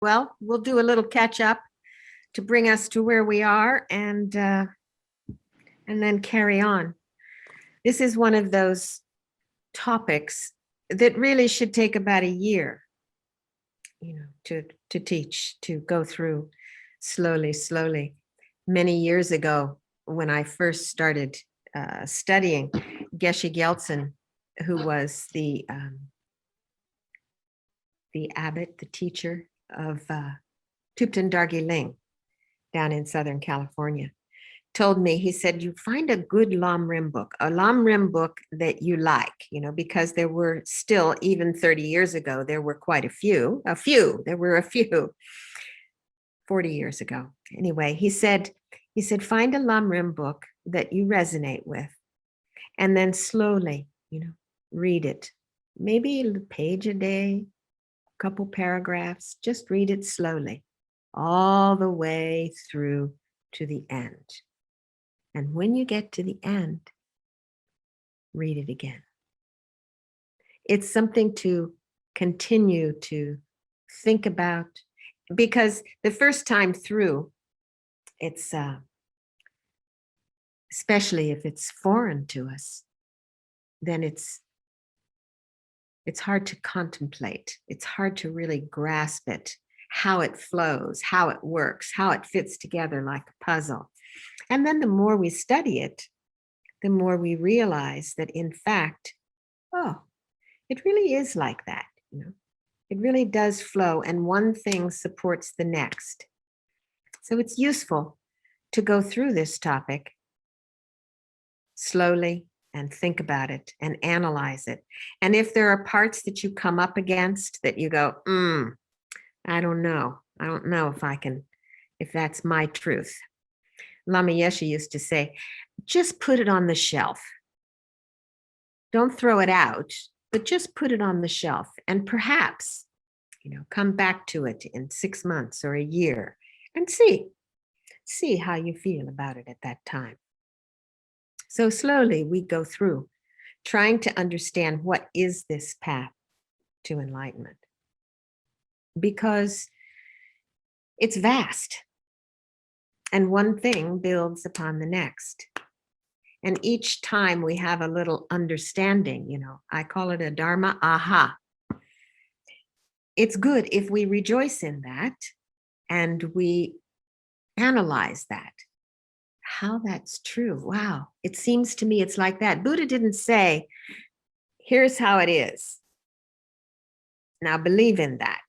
Well, we'll do a little catch up to bring us to where we are and then carry on. This is one of those topics that really should take about a year, to teach, to go through slowly. Many years ago, when I first started studying, Geshe Gyaltsen, who was the abbot, the teacher of Thubten Dargye Ling down in Southern California, told me, he said, you find a good lamrim book, a lamrim book that you like, because there were still, even 30 years ago, there were quite a few, there were a few 40 years ago. Anyway, he said, find a lamrim book that you resonate with, and then slowly, read it. Maybe a page a day, a couple paragraphs, just read it slowly, all the way through to the end. And when you get to the end, read it again. It's something to continue to think about, because the first time through, it's especially if it's foreign to us, then it's hard to contemplate. It's hard to really grasp it, how it flows, how it works, how it fits together like a puzzle. And then the more we study it, the more we realize that, in fact, it really is like that. It really does flow, and one thing supports the next. So it's useful to go through this topic slowly and think about it and analyze it. And if there are parts that you come up against that you go, I don't know if that's my truth. Lama Yeshe used to say, just put it on the shelf. Don't throw it out, but just put it on the shelf. And perhaps, come back to it in 6 months or a year and see how you feel about it at that time. So slowly we go through trying to understand, what is this path to enlightenment? Because it's vast. And one thing builds upon the next. And each time we have a little understanding, I call it a dharma aha. It's good if we rejoice in that and we analyze that, how that's true. Wow, it seems to me it's like that. Buddha didn't say, here's how it is. Now believe in that.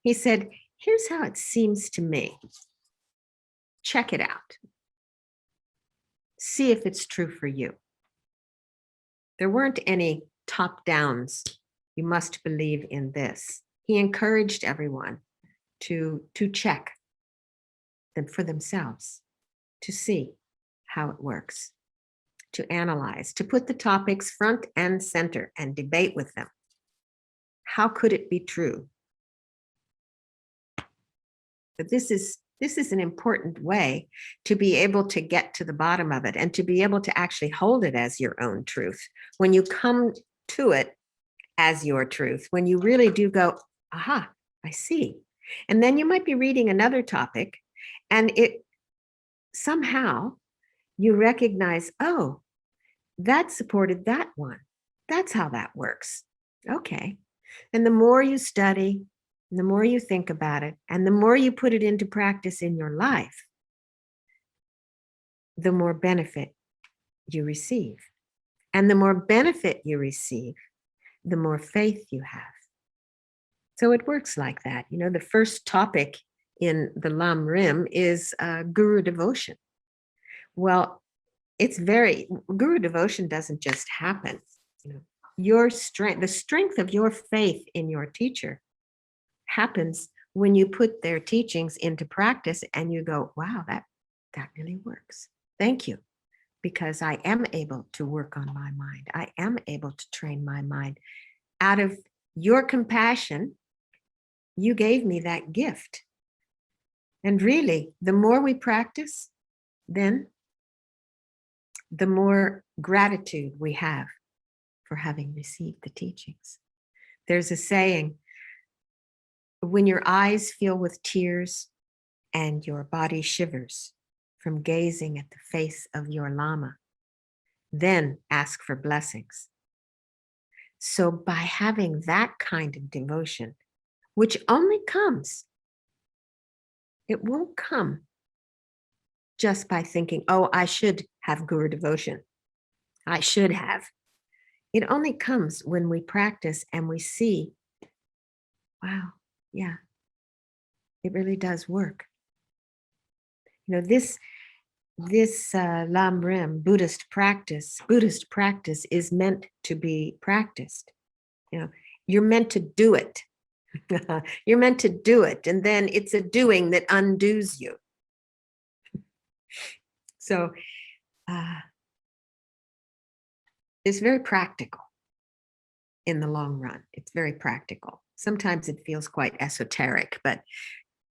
He said, here's how it seems to me. Check it out. See if it's true for you. There weren't any top downs. You must believe in this. He encouraged everyone to check them for themselves, to see how it works, to analyze, to put the topics front and center and debate with them. How could it be true? But this is an important way to be able to get to the bottom of it and to be able to actually hold it as your own truth. When you come to it as your truth, when you really do go, aha, I see. And then you might be reading another topic and it somehow you recognize, oh, that supported that one. That's how that works. Okay. And the more you study, the more you think about it, and the more you put it into practice in your life, the more benefit you receive. And the more benefit you receive, the more faith you have. So it works like that. The first topic in the lamrim is guru devotion. Well, guru devotion doesn't just happen. Your strength, the strength of your faith in your teacher happens when you put their teachings into practice and you go, wow, that really works. Thank you. Because I am able to work on my mind. I am able to train my mind. Out of your compassion, you gave me that gift. And really, the more we practice, then the more gratitude we have for having received the teachings. There's a saying, when your eyes fill with tears and your body shivers from gazing at the face of your Lama, then ask for blessings. So by having that kind of devotion, which only comes, it won't come just by thinking, oh, I should have guru devotion. I should have. It only comes when we practice and we see, wow, yeah, it really does work. You know, this lamrim, Buddhist practice is meant to be practiced. You know, you're meant to do it. You're meant to do it. And then it's a doing that undoes you. So it's very practical in the long run. It's very practical. Sometimes it feels quite esoteric, but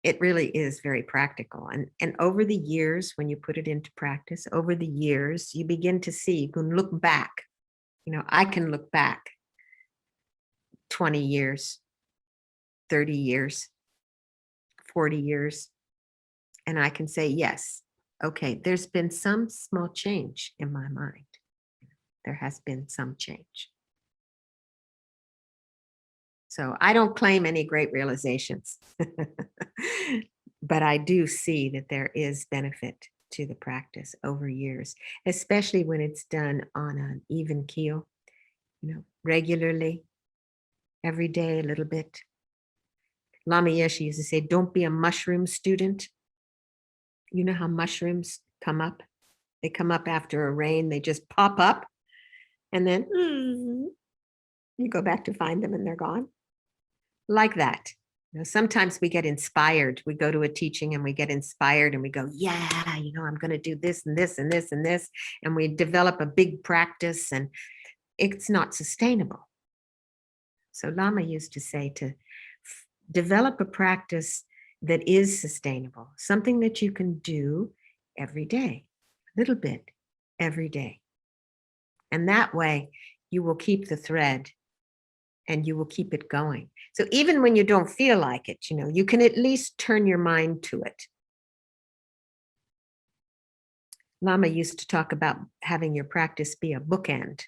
it really is very practical. And over the years, when you put it into practice, over the years, you begin to see, you can look back. You know, I can look back 20 years, 30 years, 40 years, and I can say, yes, okay, there's been some small change in my mind. There has been some change. So I don't claim any great realizations, but I do see that there is benefit to the practice over years, especially when it's done on an even keel, you know, regularly, every day, a little bit. Lama Yeshe used to say, don't be a mushroom student. You know how mushrooms come up? They come up after a rain, they just pop up, and then you go back to find them and they're gone. Like that. You know, sometimes we get inspired. We go to a teaching and we get inspired and we go, yeah, you know, I'm going to do this and this and this and this. And we develop a big practice and it's not sustainable. So Lama used to say to develop a practice that is sustainable, something that you can do every day, a little bit every day. And that way you will keep the thread and you will keep it going. So even when you don't feel like it, you know, you can at least turn your mind to it. Lama used to talk about having your practice be a bookend.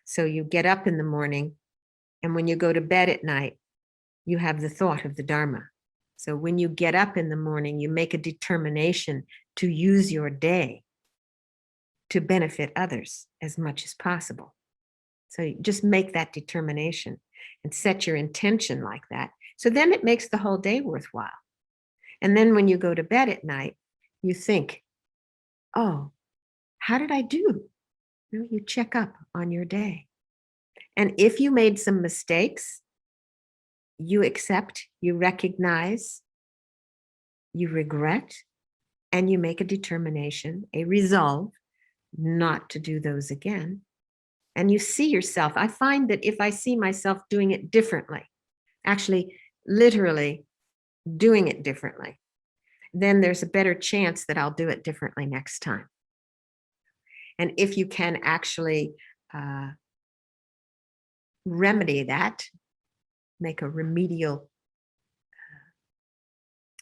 So you get up in the morning, and when you go to bed at night, you have the thought of the Dharma. So when you get up in the morning, you make a determination to use your day to benefit others as much as possible. So you just make that determination and set your intention like that. So then it makes the whole day worthwhile. And then when you go to bed at night, you think, oh, how did I do? You know, you check up on your day. And if you made some mistakes, you accept, you recognize, you regret, and you make a determination, a resolve not to do those again. And you see yourself. I find that if I see myself doing it differently, actually literally doing it differently, then there's a better chance that I'll do it differently next time. And if you can actually remedy that, make a remedial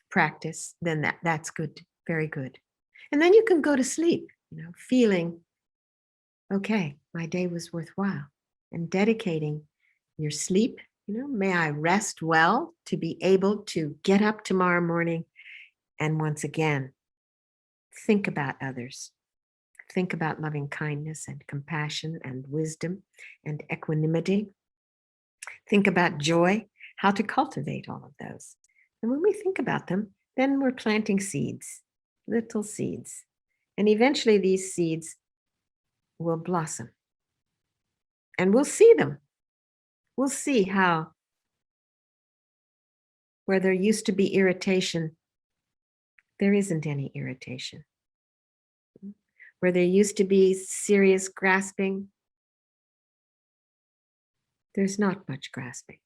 practice, then that's good, very good. And then you can go to sleep, you know, feeling, okay, my day was worthwhile, and dedicating your sleep, you know, may I rest well to be able to get up tomorrow morning and once again, think about others. Think about loving kindness and compassion and wisdom and equanimity. Think about joy, how to cultivate all of those. And when we think about them, then we're planting seeds, little seeds. And eventually these seeds will blossom. And we'll see them. We'll see how, where there used to be irritation, there isn't any irritation. Where there used to be serious grasping, there's not much grasping.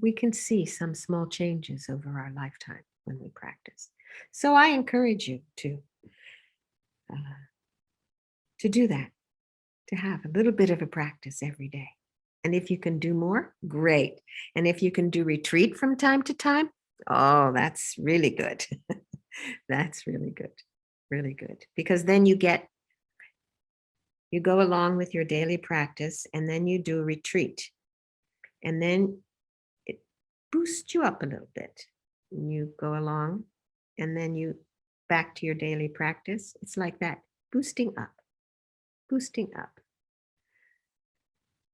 We can see some small changes over our lifetime when we practice. So I encourage you to do that, to have a little bit of a practice every day. And if you can do more, great. And if you can do retreat from time to time, oh, that's really good. That's really good. Really good. Because then you go along with your daily practice, and then you do a retreat. And then it boosts you up a little bit. And you go along, and then you back to your daily practice. It's like that, boosting up, boosting up.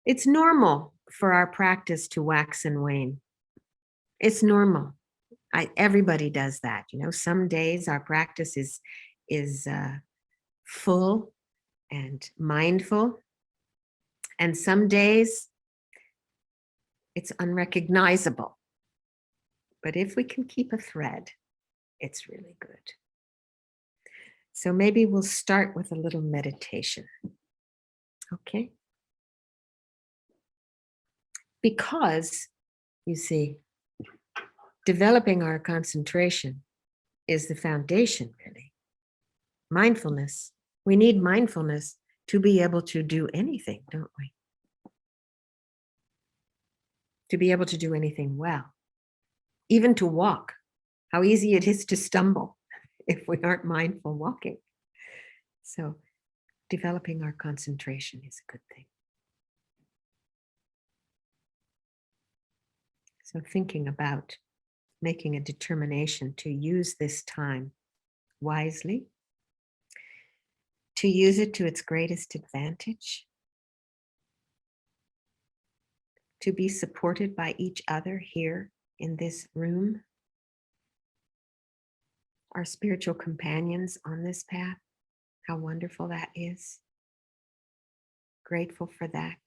It's normal for our practice to wax and wane. It's normal. Everybody does that. Some days our practice is full and mindful, and some days it's unrecognizable. But if we can keep a thread, it's really good. So maybe we'll start with a little meditation. Okay? Because, you see, developing our concentration is the foundation, really. Mindfulness. We need mindfulness to be able to do anything, don't we? To be able to do anything well. Even to walk. How easy it is to stumble if we aren't mindful walking. So developing our concentration is a good thing. So thinking about making a determination to use this time wisely, to use it to its greatest advantage, to be supported by each other here in this room, our spiritual companions on this path. How wonderful that is. Grateful for that.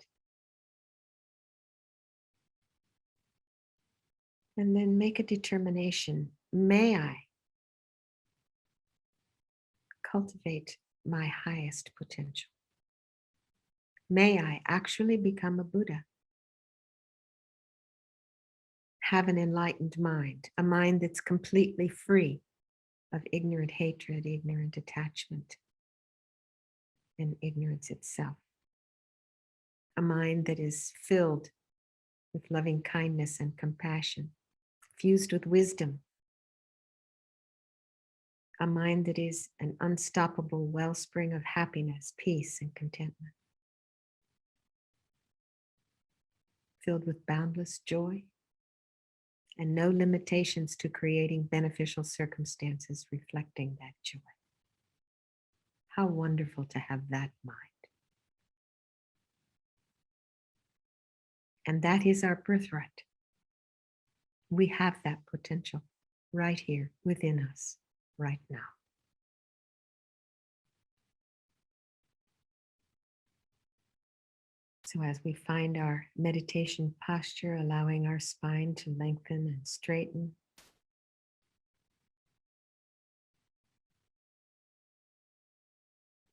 And then make a determination. May I cultivate my highest potential? May I actually become a Buddha? Have an enlightened mind, a mind that's completely free of ignorant hatred, ignorant attachment, and ignorance itself. A mind that is filled with loving kindness and compassion, fused with wisdom. A mind that is an unstoppable wellspring of happiness, peace, and contentment. Filled with boundless joy and no limitations to creating beneficial circumstances reflecting that joy. How wonderful to have that mind. And that is our birthright. We have that potential right here within us, right now. So as we find our meditation posture, allowing our spine to lengthen and straighten,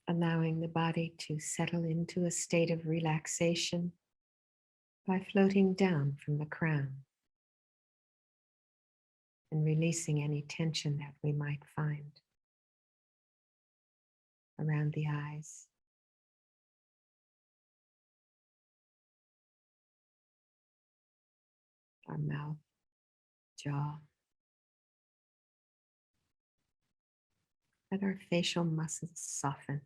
allowing the body to settle into a state of relaxation by floating down from the crown and releasing any tension that we might find around the eyes, our mouth, jaw. Let our facial muscles soften.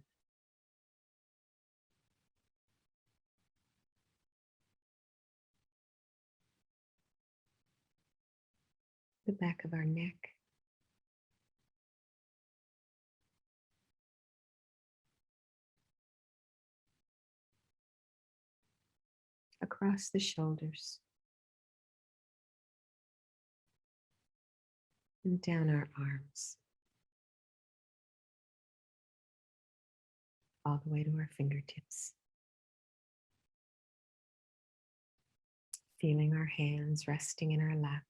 The back of our neck. Across the shoulders. And down our arms. All the way to our fingertips. Feeling our hands resting in our lap.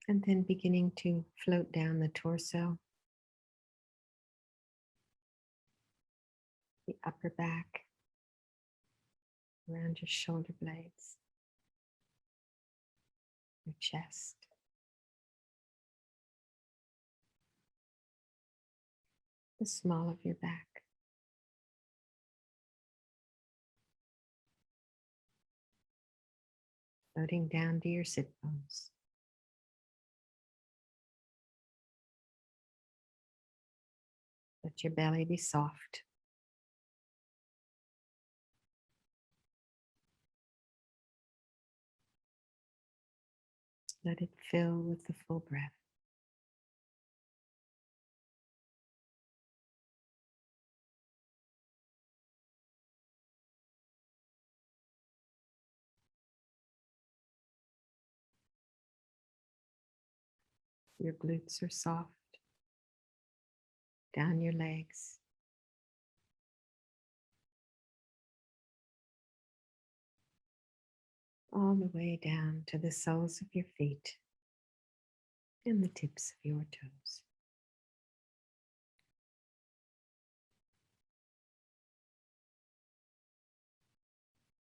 And then beginning to float down the torso, the upper back, around your shoulder blades, your chest. the small of your back. Floating down to your sit bones. Let your belly be soft. Let it fill with the full breath. Your glutes are soft. Down your legs. All the way down to the soles of your feet and the tips of your toes.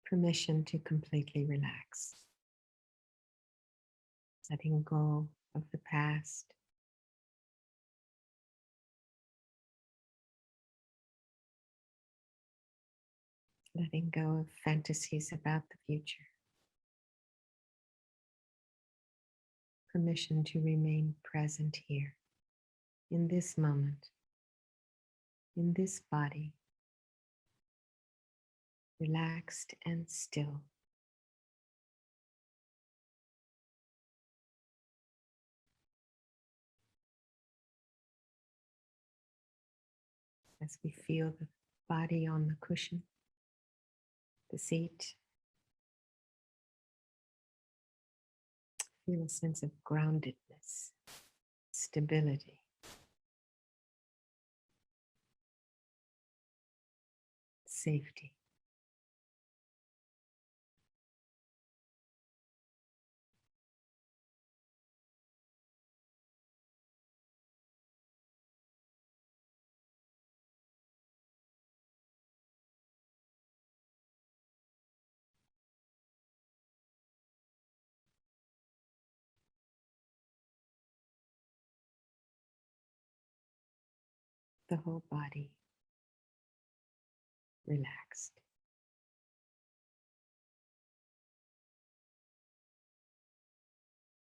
Permission to completely relax. Letting go of the past. Letting go of fantasies about the future. Permission to remain present here, in this moment, in this body, relaxed and still. As we feel the body on the cushion, the seat, feel a sense of groundedness, stability. Safety. The whole body relaxed.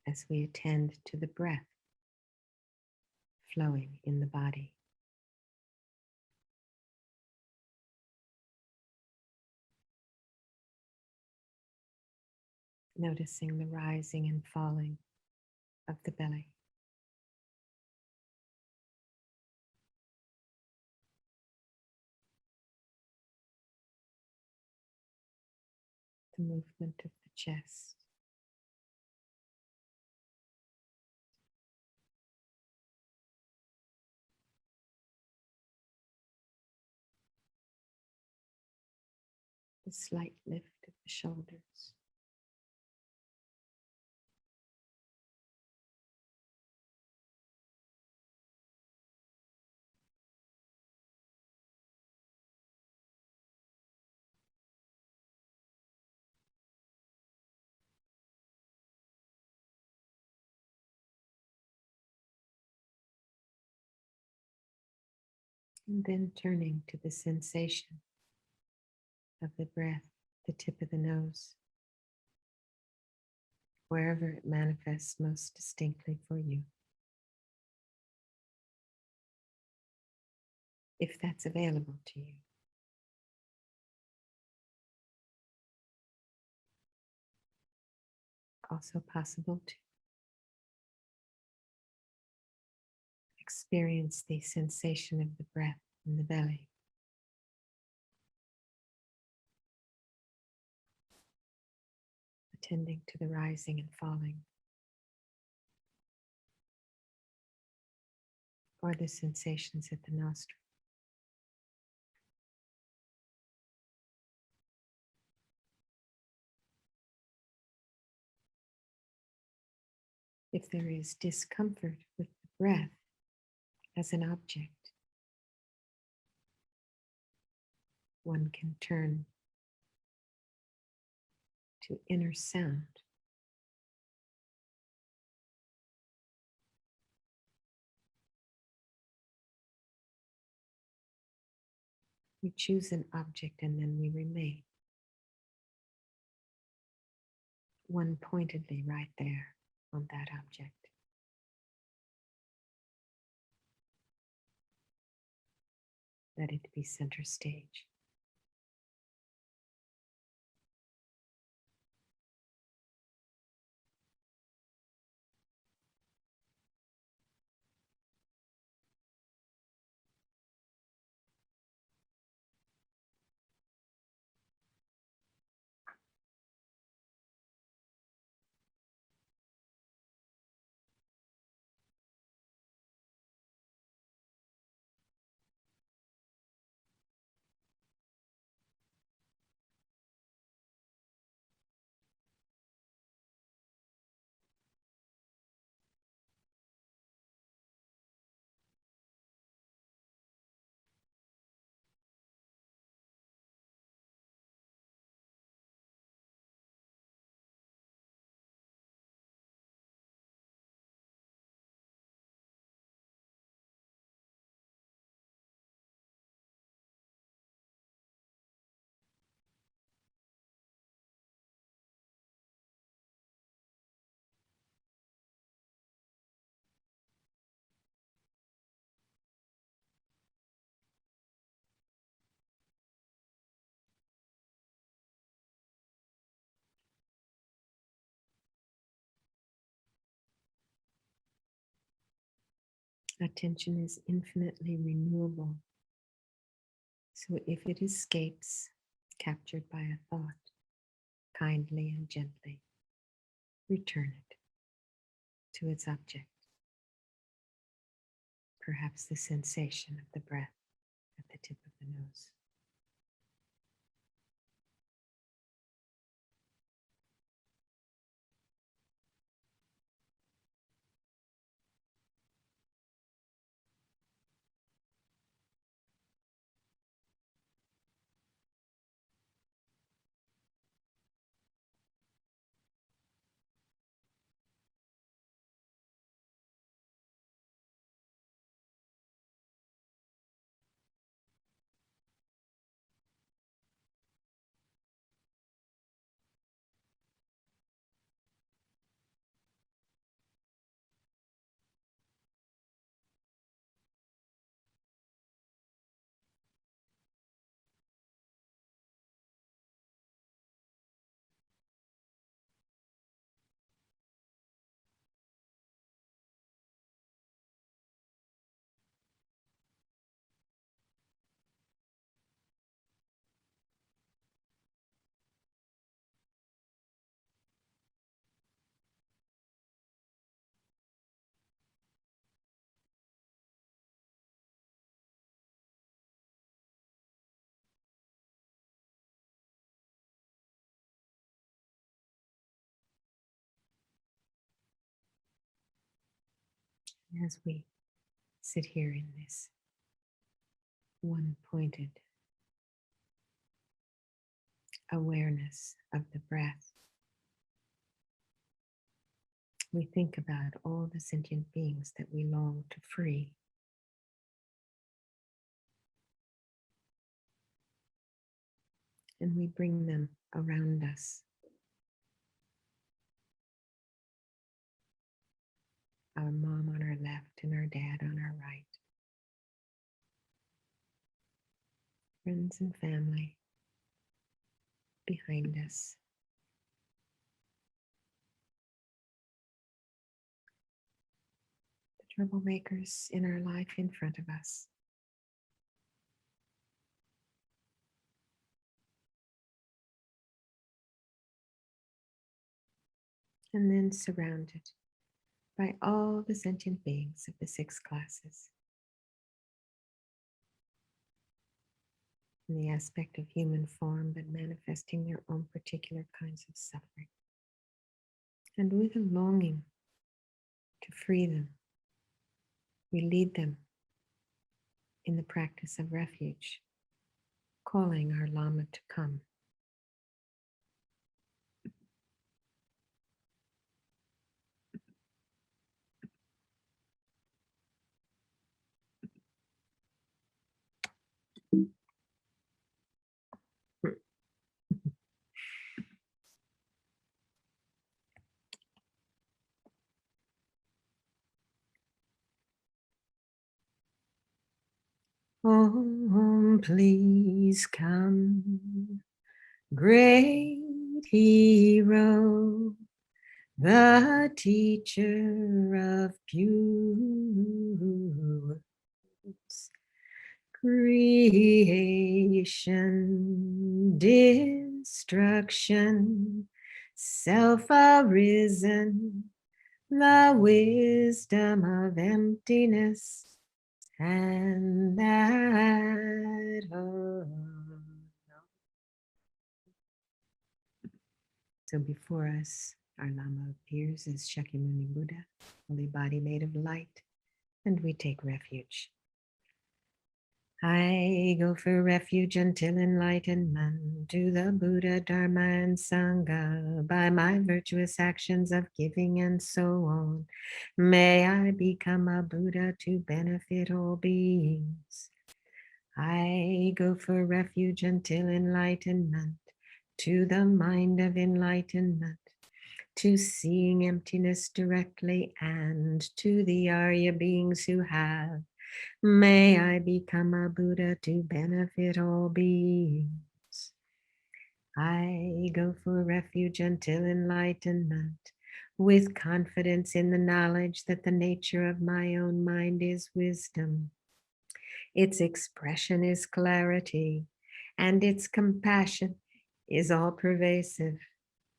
As we attend to the breath flowing in the body. Noticing the rising and falling of the belly. The movement of the chest. The slight lift of the shoulders. And then turning to the sensation of the breath, the tip of the nose, wherever it manifests most distinctly for you. If that's available to you. Also possible to experience the sensation of the breath in the belly. Attending to the rising and falling. Or the sensations at the nostril. If there is discomfort with the breath as an object, one can turn to inner sound. We choose an object and then we remain one pointedly right there on that object. Let it be center stage. Attention is infinitely renewable. So if it escapes, captured by a thought, kindly and gently, return it to its object. Perhaps the sensation of the breath at the tip of the nose. As we sit here in this one-pointed awareness of the breath, we think about all the sentient beings that we long to free. And we bring them around us. Our mom on our left and our dad on our right. Friends and family behind us. The troublemakers in our life in front of us. And then surrounded by all the sentient beings of the 6 classes. In the aspect of human form, but manifesting their own particular kinds of suffering. And with a longing to free them, we lead them in the practice of refuge, calling our Lama to come. Om, please come, great hero, the teacher of pure creation, destruction, self-arisen, the wisdom of emptiness, and that of. So before us, our Lama appears as Shakyamuni Buddha, holy body made of light, and we take refuge. I go for refuge until enlightenment to the Buddha, Dharma, and Sangha by my virtuous actions of giving and so on. May I become a Buddha to benefit all beings. I go for refuge until enlightenment to the mind of enlightenment, to seeing emptiness directly, and to the Arya beings who have. May I become a Buddha to benefit all beings. I go for refuge until enlightenment, with confidence in the knowledge that the nature of my own mind is wisdom. Its expression is clarity, and its compassion is all pervasive.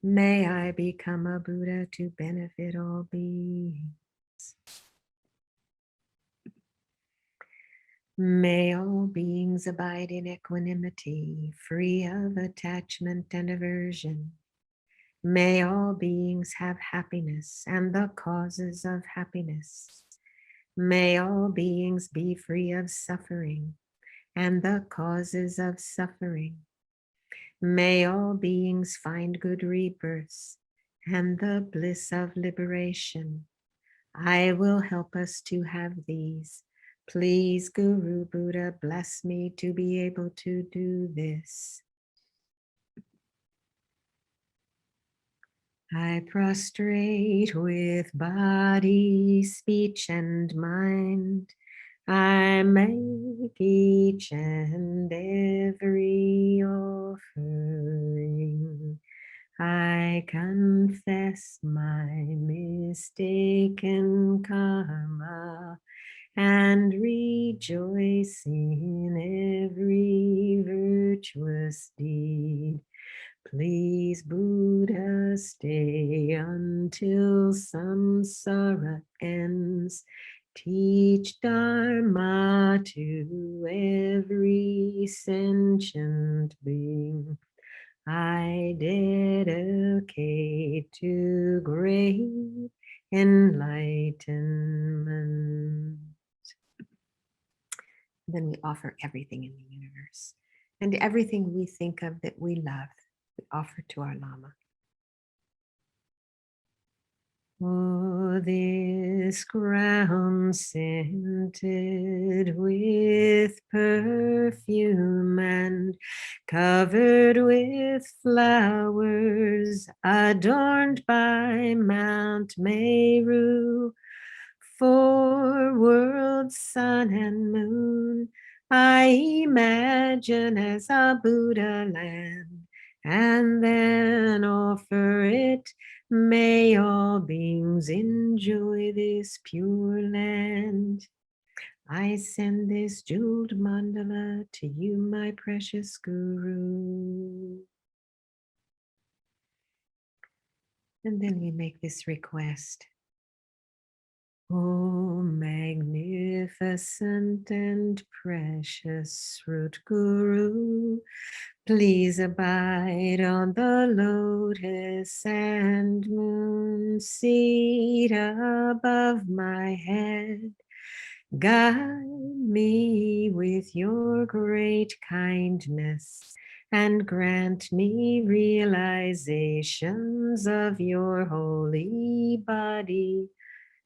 May I become a Buddha to benefit all beings. May all beings abide in equanimity, free of attachment and aversion. May all beings have happiness and the causes of happiness. May all beings be free of suffering and the causes of suffering. May all beings find good rebirths and the bliss of liberation. I will help us to have these. Please, Guru Buddha, bless me to be able to do this. I prostrate with body, speech, and mind. I make each and every offering. I confess my mistaken karma and rejoice in every virtuous deed. Please, Buddha, stay until samsara ends. Teach Dharma to every sentient being. I dedicate to great enlightenment. Then we offer everything in the universe, and everything we think of that we love, we offer to our Lama. Oh, this ground scented with perfume and covered with flowers, adorned by Mount Meru, 4 worlds, sun and moon, I imagine as a Buddha land, and then offer it. May all beings enjoy this pure land. I send this jeweled mandala to you, my precious Guru. And then we make this request. Oh, magnificent and precious Root Guru, please abide on the lotus and moon seat above my head. Guide me with your great kindness and grant me realizations of your holy body,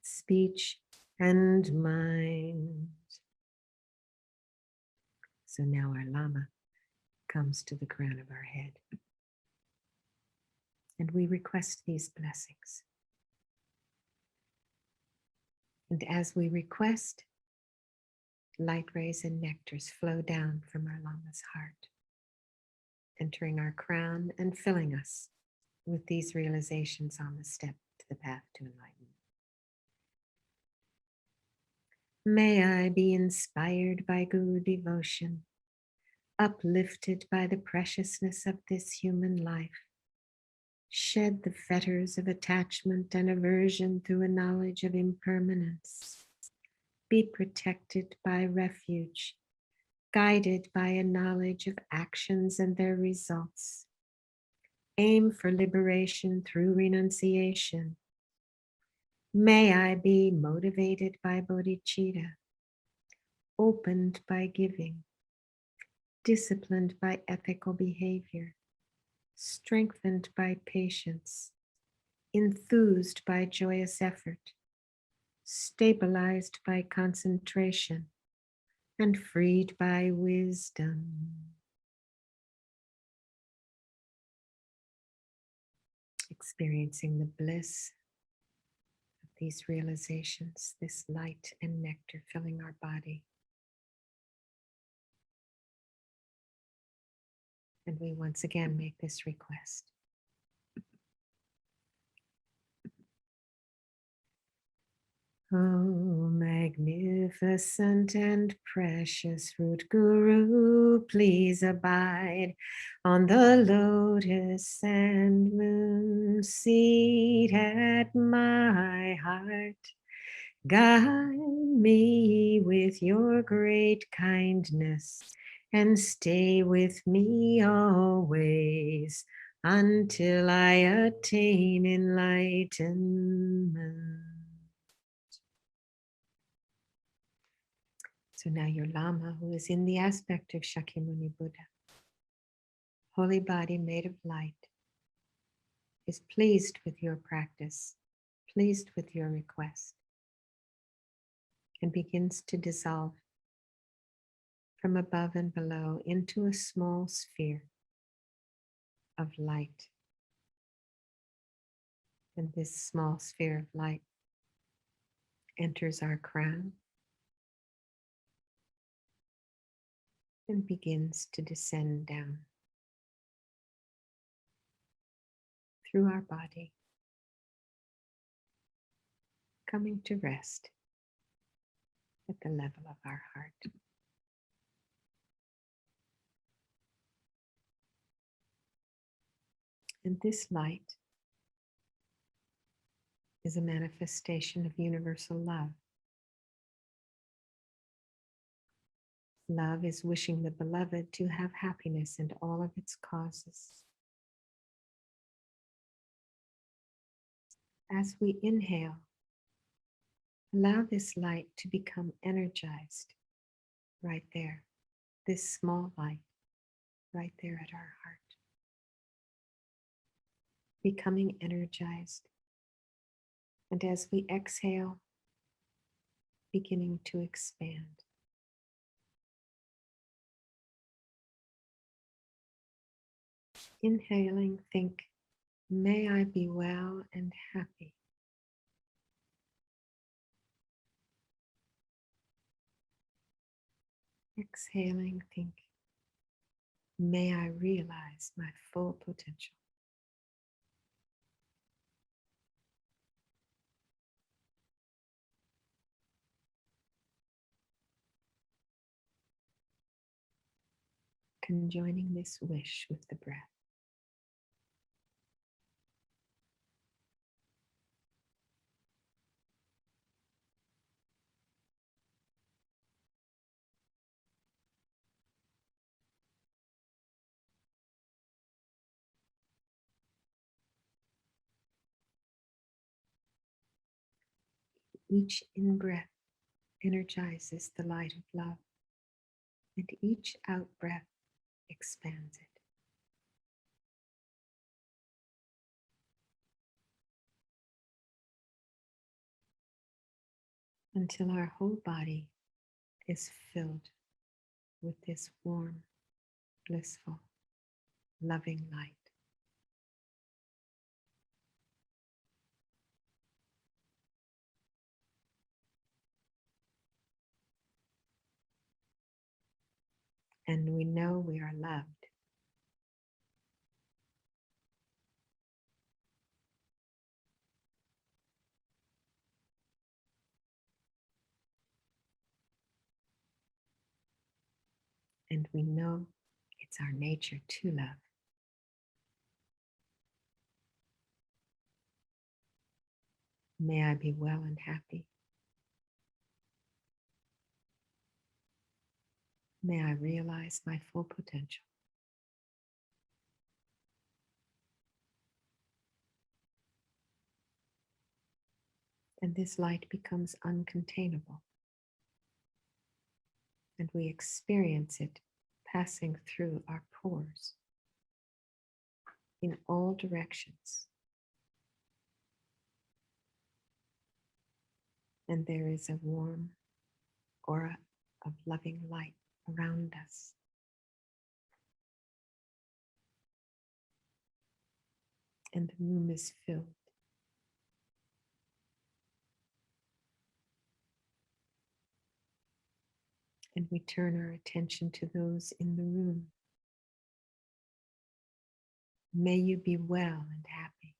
speech, and mind. So now our Lama comes to the crown of our head, and we request these blessings. And as we request, light rays and nectars flow down from our Lama's heart, entering our crown and filling us with these realizations on the step to the path to enlightenment. May I be inspired by Guru devotion, uplifted by the preciousness of this human life, shed the fetters of attachment and aversion through a knowledge of impermanence, be protected by refuge, guided by a knowledge of actions and their results, aim for liberation through renunciation. May I be motivated by bodhichitta, opened by giving, disciplined by ethical behavior, strengthened by patience, enthused by joyous effort, stabilized by concentration, and freed by wisdom. Experiencing the bliss of these realizations, this light and nectar filling our body. And we once again make this request. Oh, magnificent and precious root Guru, please abide on the lotus and moon seat at my heart. Guide me with your great kindness and stay with me always until I attain enlightenment. So now your Lama, who is in the aspect of Shakyamuni Buddha, holy body made of light, is pleased with your practice, pleased with your request, and begins to dissolve from above and below into a small sphere of light. And this small sphere of light enters our crown and begins to descend down through our body, coming to rest at the level of our heart. And this light is a manifestation of universal love. Love is wishing the beloved to have happiness and all of its causes. As we inhale, allow this light to become energized right there, this small light right there at our heart, becoming energized. And as we exhale, beginning to expand. Inhaling, think, may I be well and happy. Exhaling, think, may I realize my full potential. Conjoining this wish with the breath. Each in-breath energizes the light of love, and each out-breath expands it. Until our whole body is filled with this warm, blissful, loving light. and we know we are loved. And we know it's our nature to love. May I be well and happy. May I realize my full potential. And this light becomes uncontainable. And we experience it passing through our pores in all directions. And there is a warm aura of loving light around us. And the room is filled. And we turn our attention to those in the room. May you be well and happy.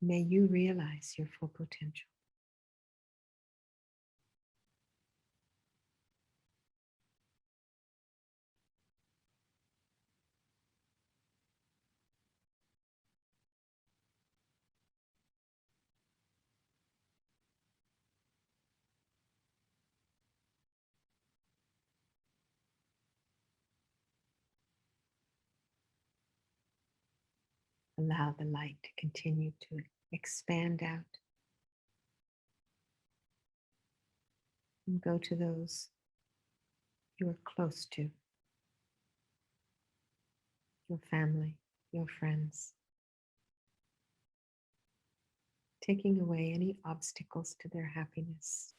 May you realize your full potential. Allow the light to continue to expand out and go to those you are close to, your family, your friends, taking away any obstacles to their happiness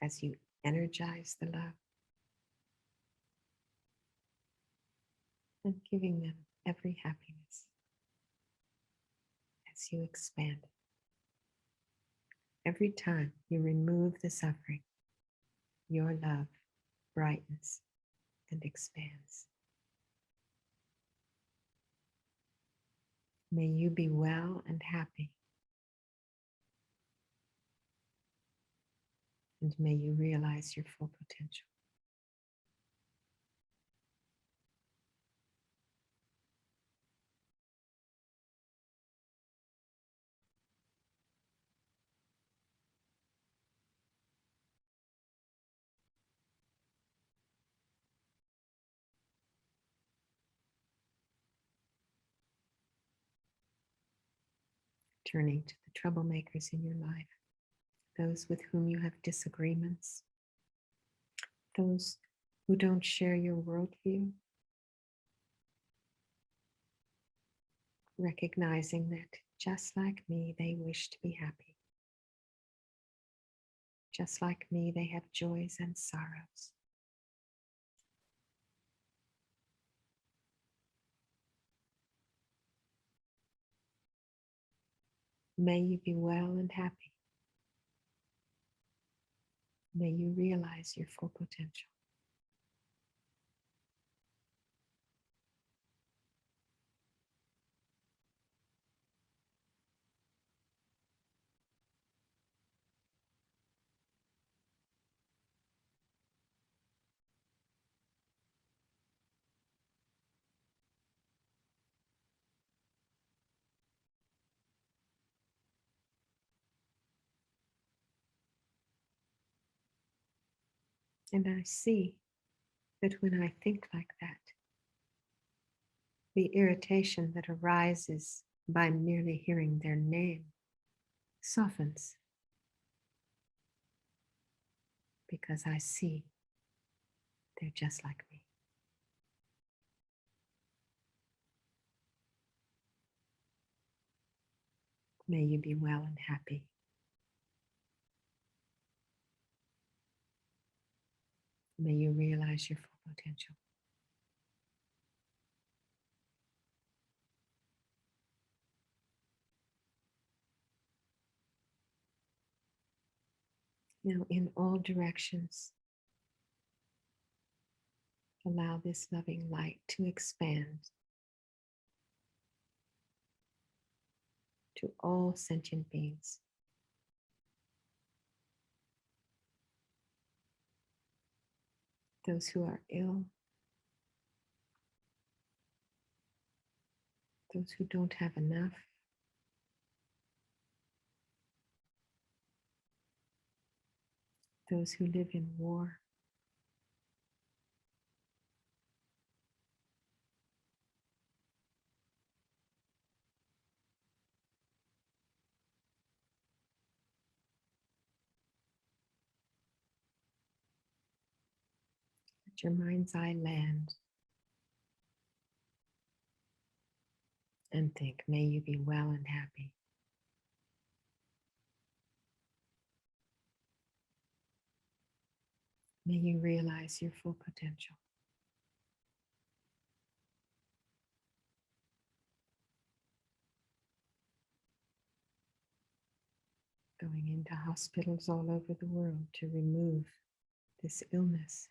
as you energize the love and giving them every happiness as you expand. Every time you remove the suffering, your love brightens and expands. May you be well and happy. And may you realize your full potential. Turning to the troublemakers in your life, those with whom you have disagreements, those who don't share your worldview, recognizing that just like me, they wish to be happy. Just like me, they have joys and sorrows. May you be well and happy. May you realize your full potential. And I see that when I think like that, the irritation that arises by merely hearing their name softens, because I see they're just like me. May you be well and happy. May you realize your full potential. Now, in all directions, Allow this loving light to expand to all sentient beings. Those who are ill, those who don't have enough, those who live in war, let your mind's eye land and think, may you be well and happy. May you realize your full potential. Going into hospitals all over the world to remove this illness.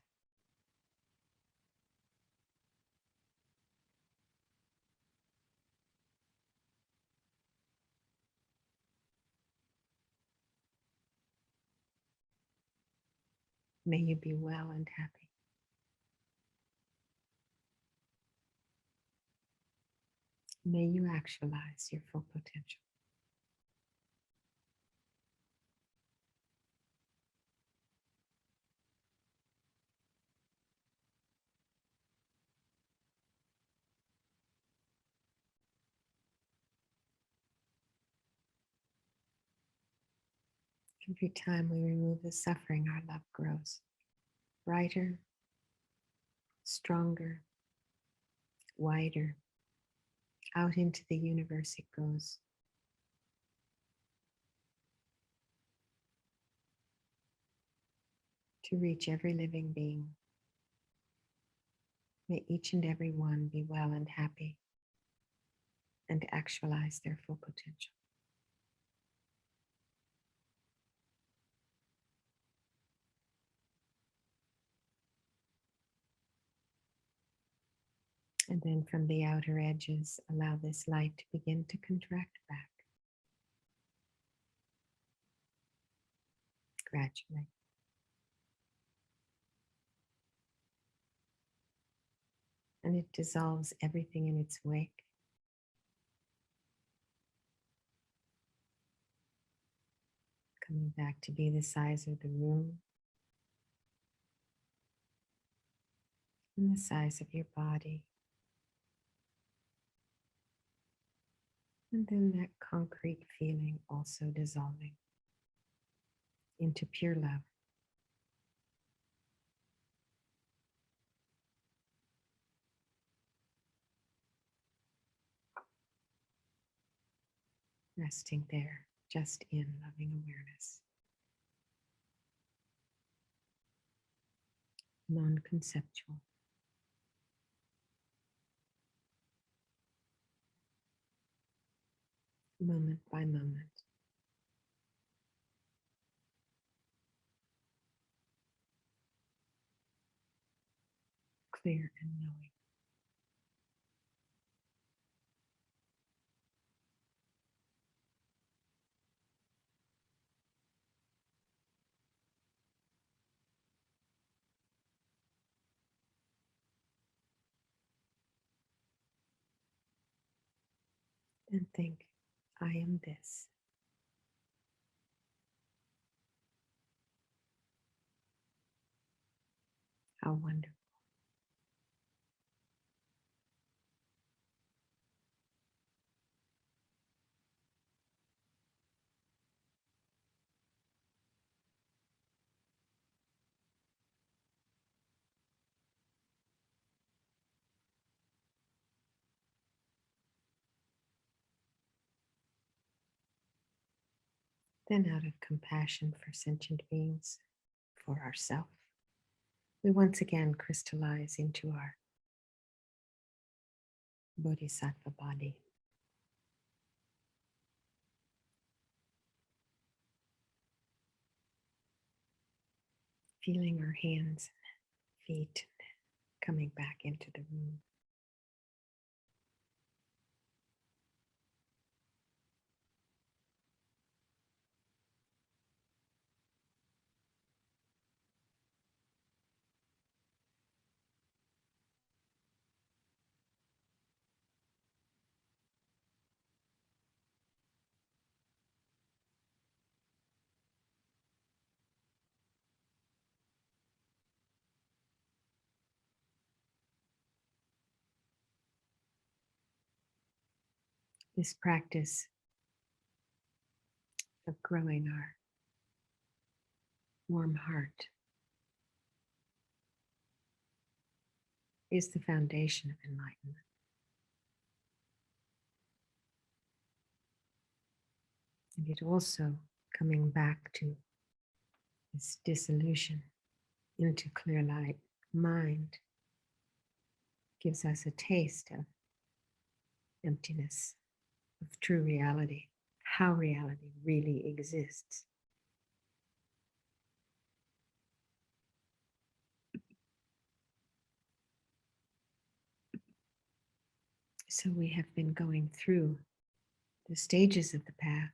May you be well and happy. May you actualize your full potential. Every time we remove the suffering, our love grows brighter, stronger, wider. Out into the universe it goes. To reach every living being. May each and every one be well and happy and actualize their full potential. And then from the outer edges, allow this light to begin to contract back gradually. And it dissolves everything in its wake. Coming back to be the size of the room and the size of your body. And then that concrete feeling also dissolving into pure love. Resting there, just in loving awareness. Non-conceptual. Moment by moment. Clear and knowing. And think, I am this. How wonderful. Then out of compassion for sentient beings, for ourselves, we once again crystallize into our bodhisattva body. Feeling our hands, feet, coming back into the room. This practice of growing our warm heart is the foundation of enlightenment. And it also coming back to this dissolution into clear light mind gives us a taste of emptiness, of true reality, how reality really exists. So we have been going through the stages of the path,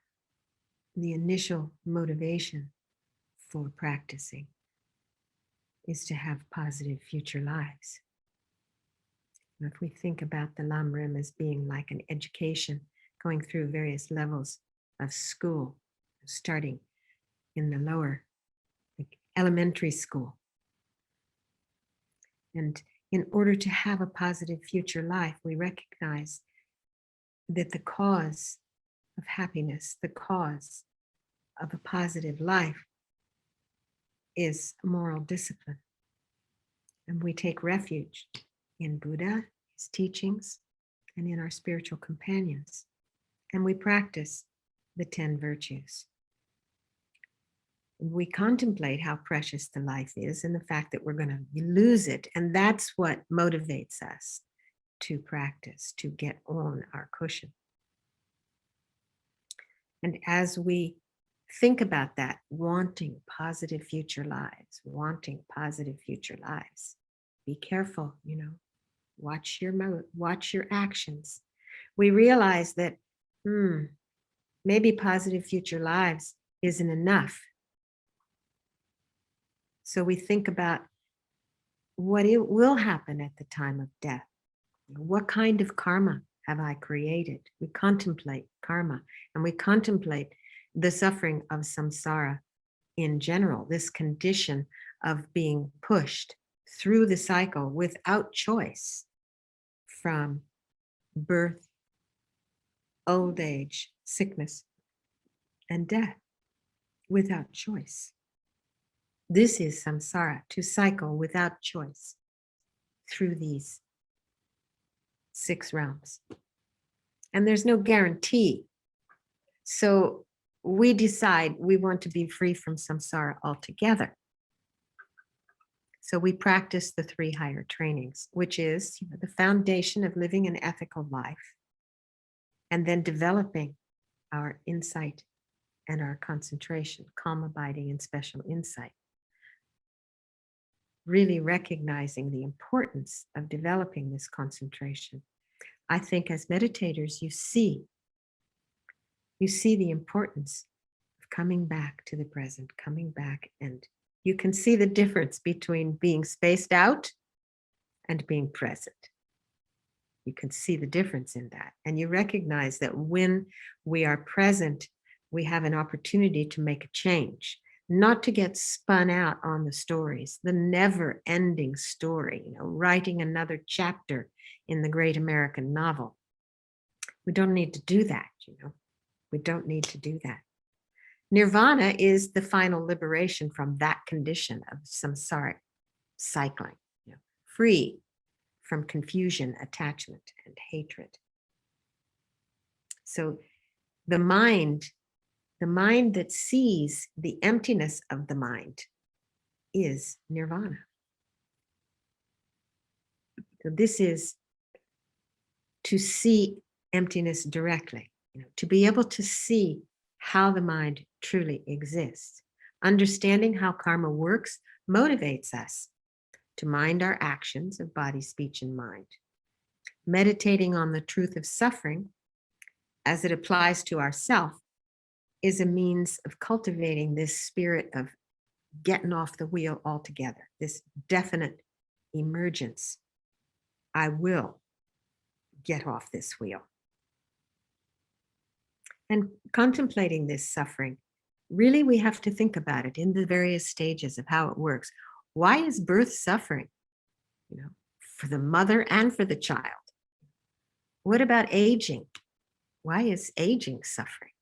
the initial motivation for practicing is to have positive future lives. And if we think about the lamrim as being like an education, going through various levels of school, starting in the lower, like elementary school. And in order to have a positive future life, we recognize that the cause of happiness, the cause of a positive life is moral discipline. And we take refuge in Buddha, his teachings, and in our spiritual companions. And we practice the 10 virtues. We contemplate how precious the life is and the fact that we're going to lose it. And that's what motivates us to practice, to get on our cushion. And as we think about that, wanting positive future lives, be careful, watch your actions. We realize that, maybe positive future lives isn't enough. So we think about what it will happen at the time of death. What kind of karma have I created? We contemplate karma, and we contemplate the suffering of samsara in general, this condition of being pushed through the cycle without choice from birth, old age, sickness, and death, without choice. This is samsara, to cycle without choice through these 6 realms. And there's no guarantee. So we decide we want to be free from samsara altogether. So we practice the 3 higher trainings, which is the foundation of living an ethical life, and then developing our insight and our concentration, calm abiding and special insight. Really recognizing the importance of developing this concentration. I think as meditators, you see the importance of coming back to the present, coming back, and you can see the difference between being spaced out and being present. You can see the difference in that. And you recognize that when we are present, we have an opportunity to make a change, not to get spun out on the stories, the never-ending story, writing another chapter in the great American novel. We don't need to do that, We don't need to do that. Nirvana is the final liberation from that condition of samsaric cycling, free from confusion, attachment, and hatred. So the mind that sees the emptiness of the mind is nirvana. So this is to see emptiness directly, to be able to see how the mind truly exists. Understanding how karma works motivates us to mind our actions of body, speech, and mind. Meditating on the truth of suffering as it applies to ourself is a means of cultivating this spirit of getting off the wheel altogether, this definite emergence. I will get off this wheel. And contemplating this suffering, really we have to think about it in the various stages of how it works. Why is birth suffering? For the mother and for the child. What about aging? Why is aging suffering?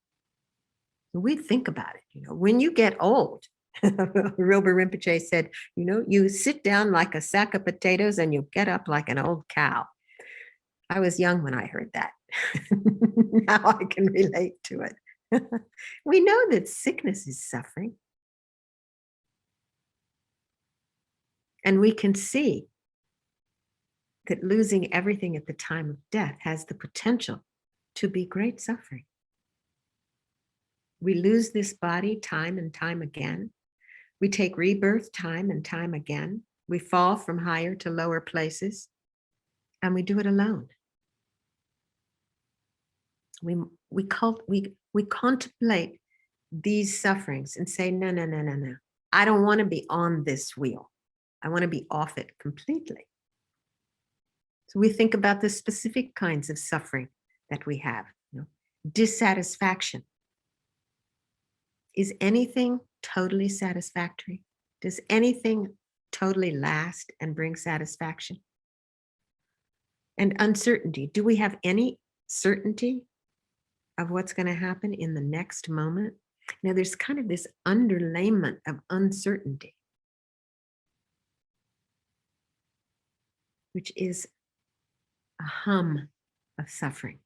We think about it. When you get old, Rilpa Rinpoche said, you sit down like a sack of potatoes and you get up like an old cow. I was young when I heard that. Now I can relate to it. We know that sickness is suffering. And we can see that losing everything at the time of death has the potential to be great suffering. We lose this body time and time again. We take rebirth time and time again. We fall from higher to lower places, and we do it alone. We contemplate these sufferings and say, no. I don't want to be on this wheel. I want to be off it completely. So we think about the specific kinds of suffering that we have. Dissatisfaction. Is anything totally satisfactory? Does anything totally last and bring satisfaction? And uncertainty. Do we have any certainty of what's going to happen in the next moment? Now, there's kind of this underlayment of uncertainty, which is a hum of suffering.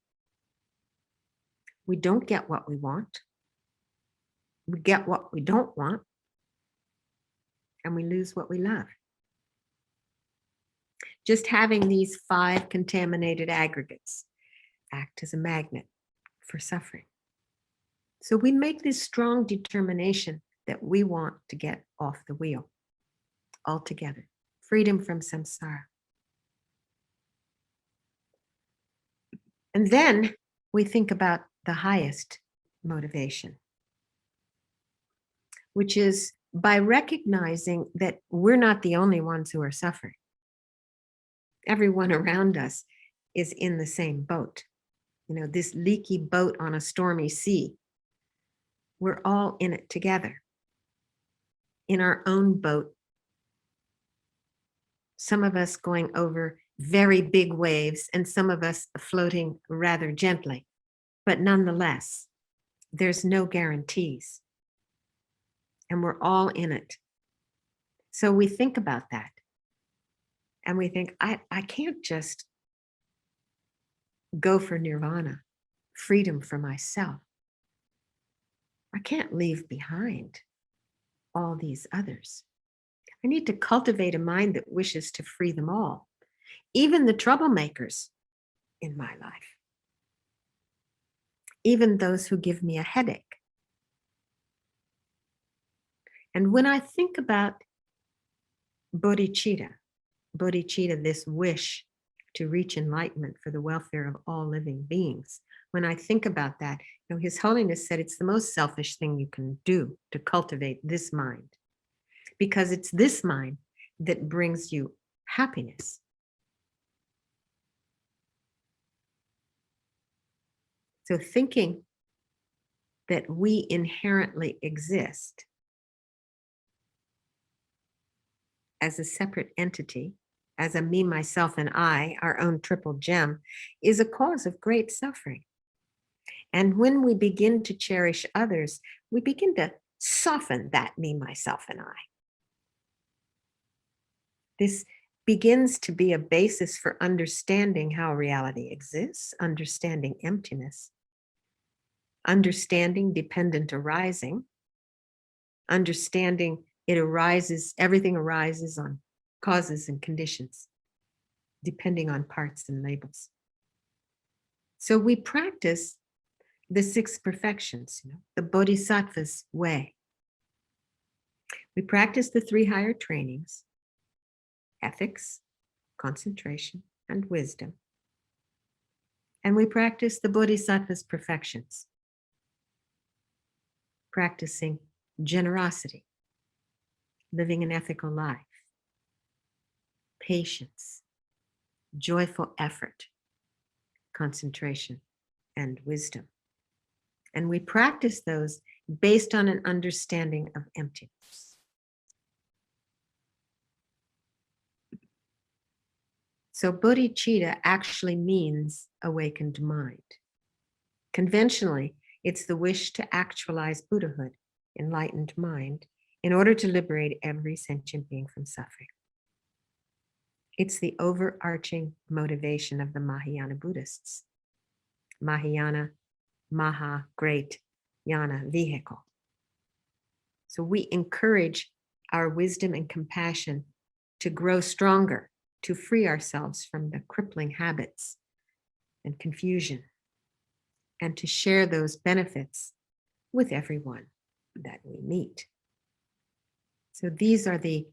We don't get what we want. We get what we don't want, and we lose what we love. Just having these 5 contaminated aggregates act as a magnet for suffering. So we make this strong determination that we want to get off the wheel altogether, freedom from samsara. And then we think about the highest motivation, which is by recognizing that we're not the only ones who are suffering. Everyone around us is in the same boat. This leaky boat on a stormy sea. We're all in it together, in our own boat. Some of us going over very big waves and some of us floating rather gently. But nonetheless, there's no guarantees. And we're all in it. So we think about that. And we think, I can't just go for nirvana, freedom for myself. I can't leave behind all these others. I need to cultivate a mind that wishes to free them all, even the troublemakers in my life, even those who give me a headache. And when I think about bodhicitta, this wish to reach enlightenment for the welfare of all living beings, when I think about that, His Holiness said it's the most selfish thing you can do to cultivate this mind, because it's this mind that brings you happiness. So thinking that we inherently exist as a separate entity, as a me, myself, and I, our own triple gem, is a cause of great suffering. And when we begin to cherish others, we begin to soften that me, myself, and I. This begins to be a basis for understanding how reality exists, understanding emptiness, understanding dependent arising, understanding it arises, everything arises on causes and conditions, depending on parts and labels. So we practice the 6 perfections, the bodhisattva's way. We practice the 3 higher trainings. ethics, concentration, and wisdom. And we practice the bodhisattva's perfections, practicing generosity, living an ethical life, patience, joyful effort, concentration, and wisdom. And we practice those based on an understanding of emptiness. So bodhicitta actually means awakened mind. Conventionally, it's the wish to actualize Buddhahood, enlightened mind, in order to liberate every sentient being from suffering. It's the overarching motivation of the Mahayana Buddhists. Mahayana, Maha, great, Yana, vehicle. So we encourage our wisdom and compassion to grow stronger, to free ourselves from the crippling habits and confusion, and to share those benefits with everyone that we meet. So these are the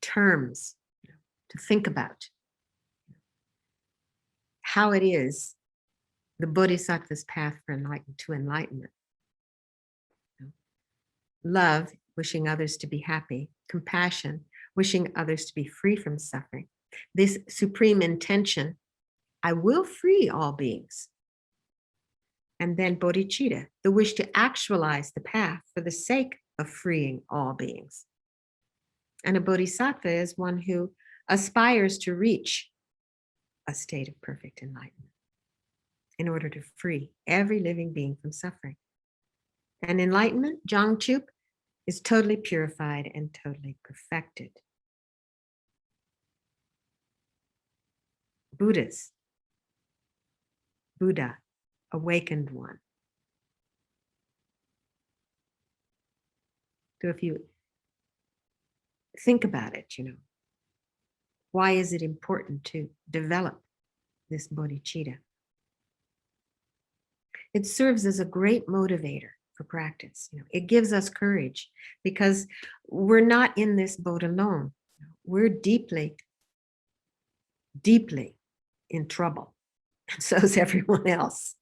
terms to think about. How it is the bodhisattva's path for enlightenment. Love, wishing others to be happy. Compassion, wishing others to be free from suffering. This supreme intention, I will free all beings. And then bodhicitta, the wish to actualize the path for the sake of freeing all beings. And a bodhisattva is one who aspires to reach a state of perfect enlightenment in order to free every living being from suffering. And enlightenment, Zhangchup, is totally purified and totally perfected. Buddhas, Buddha, awakened one. So if you think about it, why is it important to develop this bodhicitta? It serves as a great motivator for practice. It gives us courage because we're not in this boat alone. We're deeply, deeply in trouble. And so is everyone else.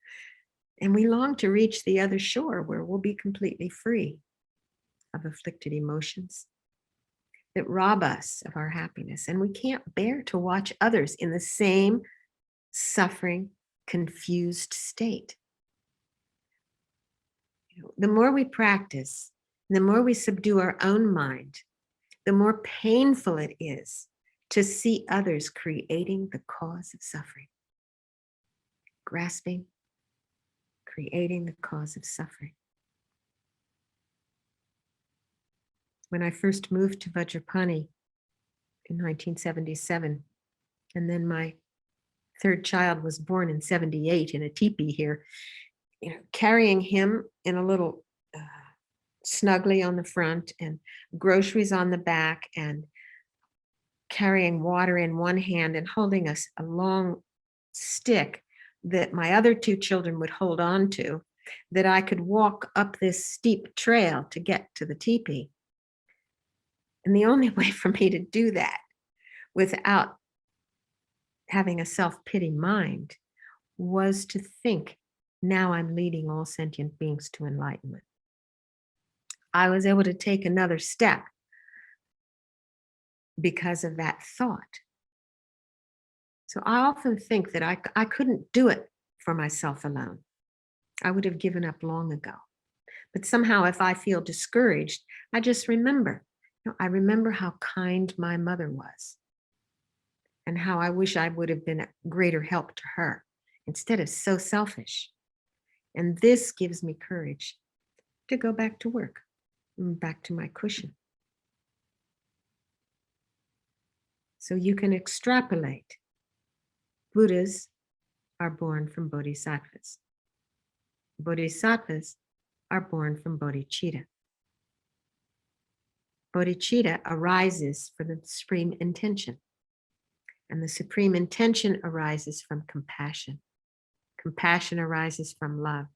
And we long to reach the other shore where we'll be completely free of afflicted emotions that rob us of our happiness. And we can't bear to watch others in the same suffering, confused state. The more we practice, the more we subdue our own mind, the more painful it is to see others creating the cause of suffering. Grasping, creating the cause of suffering. When I first moved to Vajrapani in 1977, and then my third child was born in 78 in a teepee here, carrying him in a little snuggly on the front and groceries on the back, and carrying water in one hand and holding a long stick that my other two children would hold on to, that I could walk up this steep trail to get to the teepee. And the only way for me to do that without having a self-pity mind was to think, now I'm leading all sentient beings to enlightenment. I was able to take another step because of that thought. So I often think that I couldn't do it for myself alone. I would have given up long ago. But somehow if I feel discouraged, I just remember. I remember how kind my mother was and how I wish I would have been a greater help to her instead of so selfish. And this gives me courage to go back to work, back to my cushion. So you can extrapolate. Buddhas are born from bodhisattvas. Bodhisattvas are born from bodhicitta. Bodhicitta arises from the supreme intention. And the supreme intention arises from compassion. Compassion arises from love.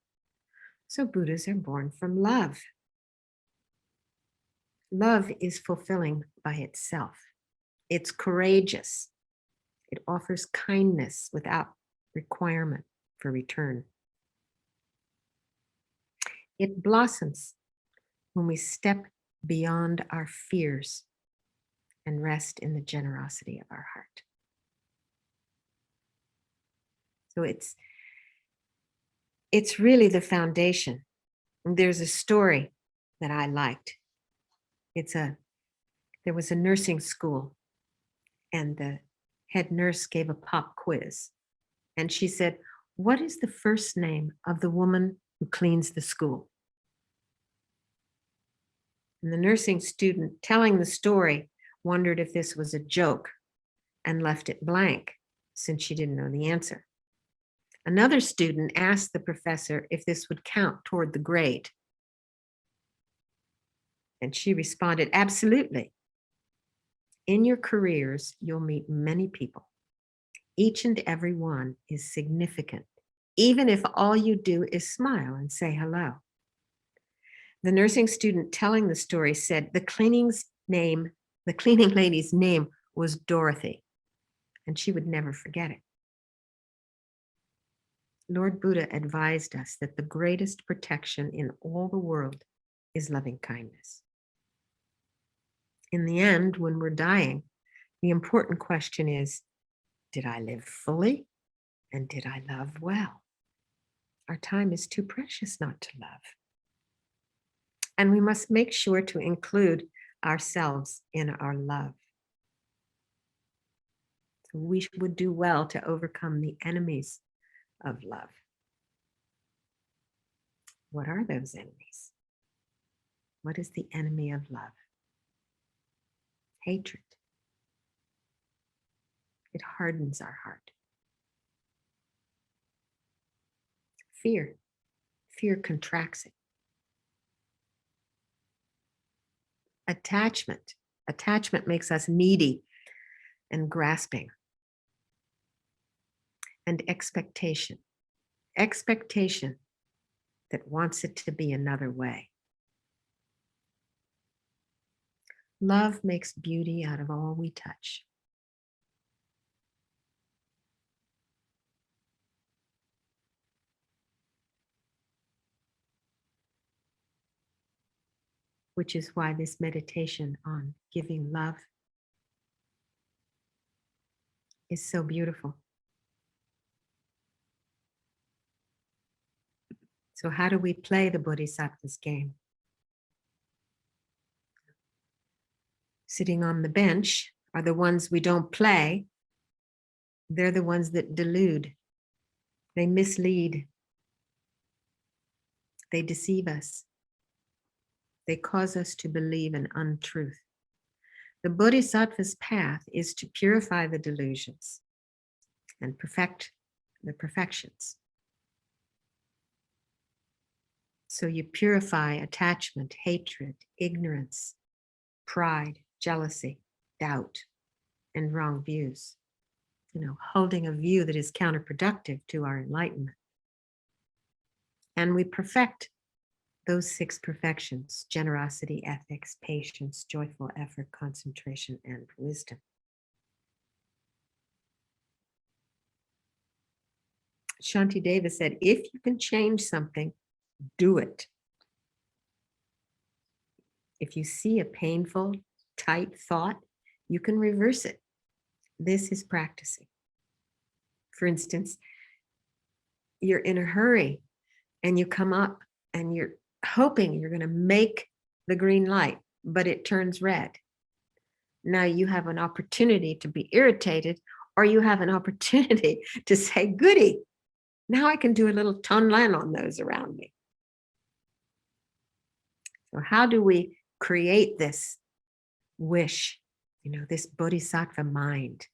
So Buddhas are born from love. Love is fulfilling by itself. It's courageous. It offers kindness without requirement for return. It blossoms when we step beyond our fears and rest in the generosity of our heart. So it's really the foundation. And there's a story that I liked. There was a nursing school, and the head nurse gave a pop quiz. And she said, "What is the first name of the woman who cleans the school?" And the nursing student telling the story wondered if this was a joke and left it blank since she didn't know the answer. Another student asked the professor if this would count toward the grade. And she responded, "Absolutely. In your careers, you'll meet many people. Each and every one is significant, even if all you do is smile and say hello." The nursing student telling the story said the cleaning lady's name was Dorothy, and she would never forget it. Lord Buddha advised us that the greatest protection in all the world is loving kindness. In the end, when we're dying, the important question is, did I live fully and did I love well? Our time is too precious not to love. And we must make sure to include ourselves in our love. So we would do well to overcome the enemies of love. What are those enemies? What is the enemy of love? Hatred. It hardens our heart. Fear. Fear contracts it. Attachment. Attachment makes us needy and grasping. And expectation. Expectation that wants it to be another way. Love makes beauty out of all we touch. Which is why this meditation on giving love is so beautiful. So how do we play the Bodhisattva's game? Sitting on the bench are the ones we don't play. They're the ones that delude. They mislead. They deceive us. They cause us to believe an untruth. The Bodhisattva's path is to purify the delusions and perfect the perfections. So you purify attachment, hatred, ignorance, pride, jealousy, doubt, and wrong views. Holding a view that is counterproductive to our enlightenment. And we perfect those 6 perfections: generosity, ethics, patience, joyful effort, concentration, and wisdom. Shantideva said, if you can change something, do it. If you see a painful, tight thought, you can reverse it. This is practicing. For instance, you're in a hurry and you come up and you're hoping you're going to make the green light, but it turns red. Now you have an opportunity to be irritated, or you have an opportunity to say, goody, now I can do a little tonlan on those around me. So how do we create this wish, this bodhisattva mind?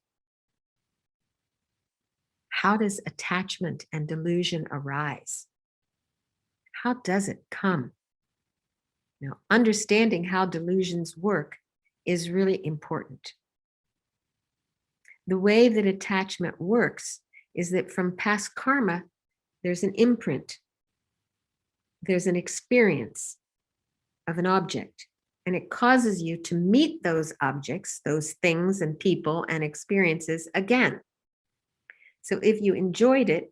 How does attachment and delusion arise? How does it come? Understanding how delusions work is really important. The way that attachment works is that from past karma, there's an imprint. There's an experience of an object And it causes you to meet those objects, those things and people and experiences again. So if you enjoyed it,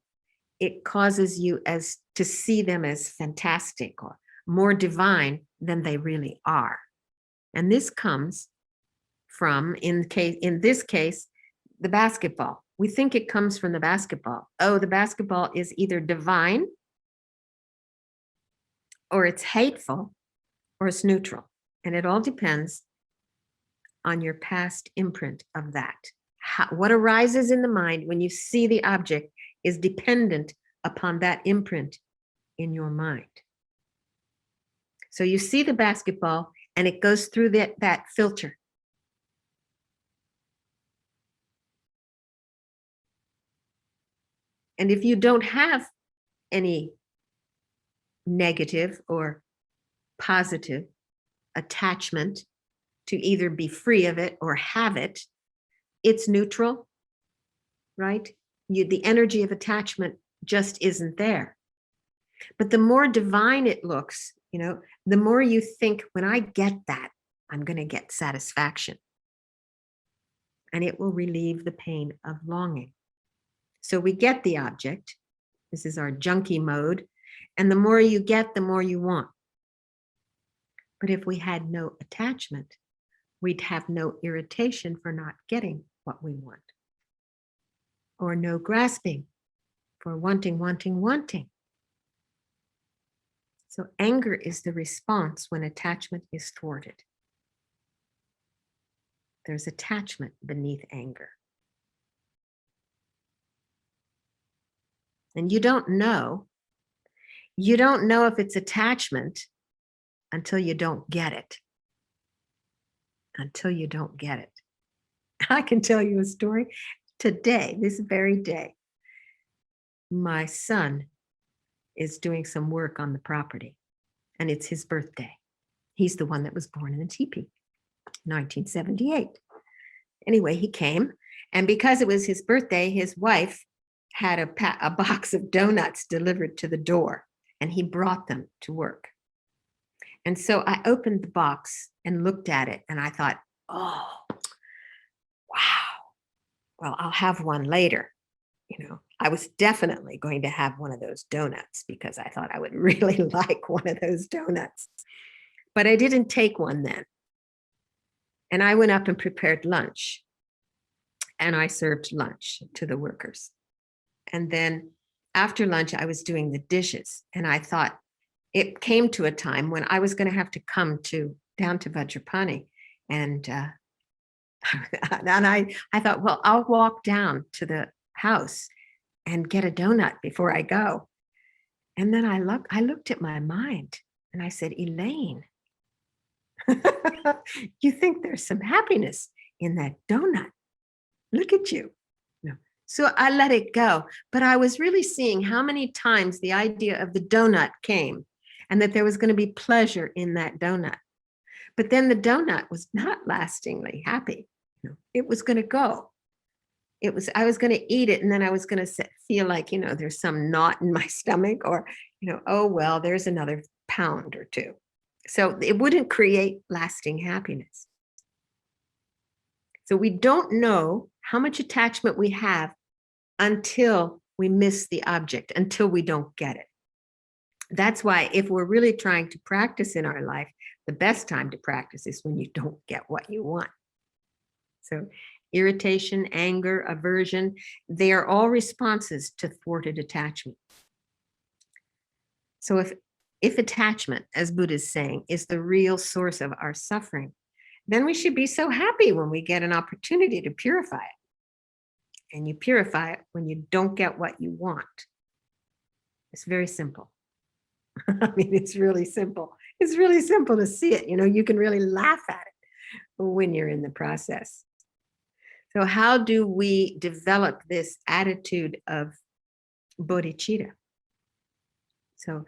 it causes you as to see them as fantastic or more divine than they really are. And this comes from, in this case, the basketball. We think it comes from the basketball. Oh, the basketball is either divine, or it's hateful, or it's neutral. And it all depends on your past imprint of that. What arises in the mind when you see the object is dependent upon that imprint in your mind. So you see the basketball and it goes through that filter. And if you don't have any negative or positive attachment to either be free of it or have it, it's neutral, right? The energy of attachment just isn't there. But the more divine it looks, the more you think, when I get that, I'm going to get satisfaction. And it will relieve the pain of longing. So we get the object. This is our junkie mode. And the more you get, the more you want. But if we had no attachment, we'd have no irritation for not getting what we want. Or no grasping for wanting, wanting, wanting. So anger is the response when attachment is thwarted. There's attachment beneath anger. And you don't know if it's attachment until you don't get it. Until you don't get it. I can tell you a story. Today, this very day, my son is doing some work on the property, and it's his birthday. He's the one that was born in the teepee, 1978. Anyway, he came, and because it was his birthday, his wife had a box of donuts delivered to the door, and he brought them to work. And so I opened the box and looked at it, and I thought, oh, wow. Well, I'll have one later. I was definitely going to have one of those donuts because I thought I would really like one of those donuts. But I didn't take one then. And I went up and prepared lunch. And I served lunch to the workers. And then after lunch, I was doing the dishes. And I thought it came to a time when I was going to have to come down to Vajrapani. And I thought, well, I'll walk down to the house and get a donut before I go. And then I looked at my mind and I said, Elaine, you think there's some happiness in that donut. Look at you. So I let it go. But I was really seeing how many times the idea of the donut came and that there was going to be pleasure in that donut. But then the donut was not lastingly happy. It was going to go. I was going to eat it, and then I was going to feel like, there's some knot in my stomach, or, oh, well, there's another pound or two. So it wouldn't create lasting happiness. So we don't know how much attachment we have until we miss the object, until we don't get it. That's why if we're really trying to practice in our life, the best time to practice is when you don't get what you want. So irritation, anger, aversion, they are all responses to thwarted attachment. So if attachment, as Buddha is saying, is the real source of our suffering, then we should be so happy when we get an opportunity to purify it. And you purify it when you don't get what you want. It's very simple. I mean, it's really simple. It's really simple to see it. You can really laugh at it when you're in the process. So how do we develop this attitude of bodhicitta? So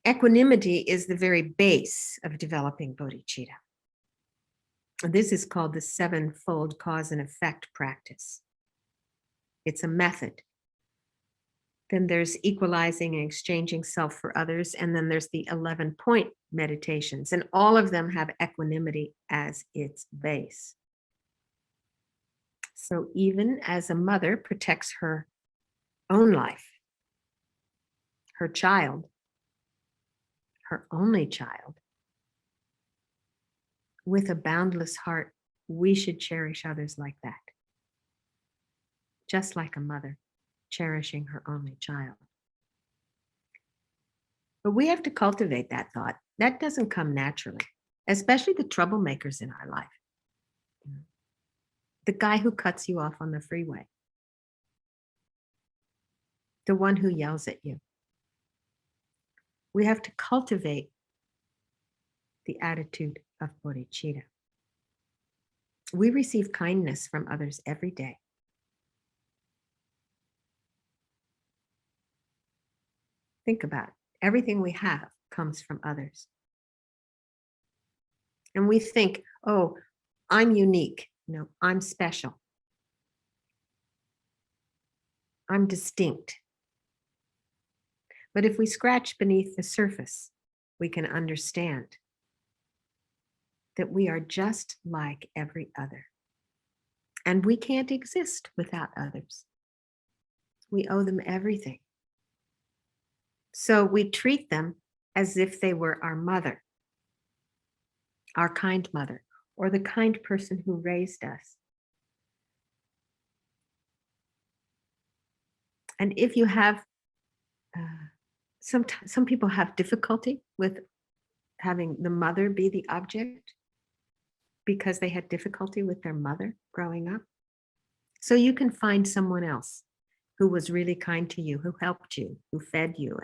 equanimity is the very base of developing bodhicitta. This is called the sevenfold cause and effect practice. It's a method. Then there's equalizing and exchanging self for others. And then there's the 11-point meditations. And all of them have equanimity as its base. So even as a mother protects her own life, her child, her only child, with a boundless heart, we should cherish others like that. Just like a mother cherishing her only child. But we have to cultivate that thought. That doesn't come naturally, especially the troublemakers in our life. The guy who cuts you off on the freeway, the one who yells at you. We have to cultivate the attitude of bodhicitta. We receive kindness from others every day. Think about it. Everything we have comes from others. And we think, oh, I'm unique. No, I'm special. I'm distinct. But if we scratch beneath the surface, we can understand that we are just like every other. And we can't exist without others. We owe them everything. So we treat them as if they were our mother, our kind mother, or the kind person who raised us. And if you have, some people have difficulty with having the mother be the object because they had difficulty with their mother growing up. So you can find someone else who was really kind to you, who helped you, who fed you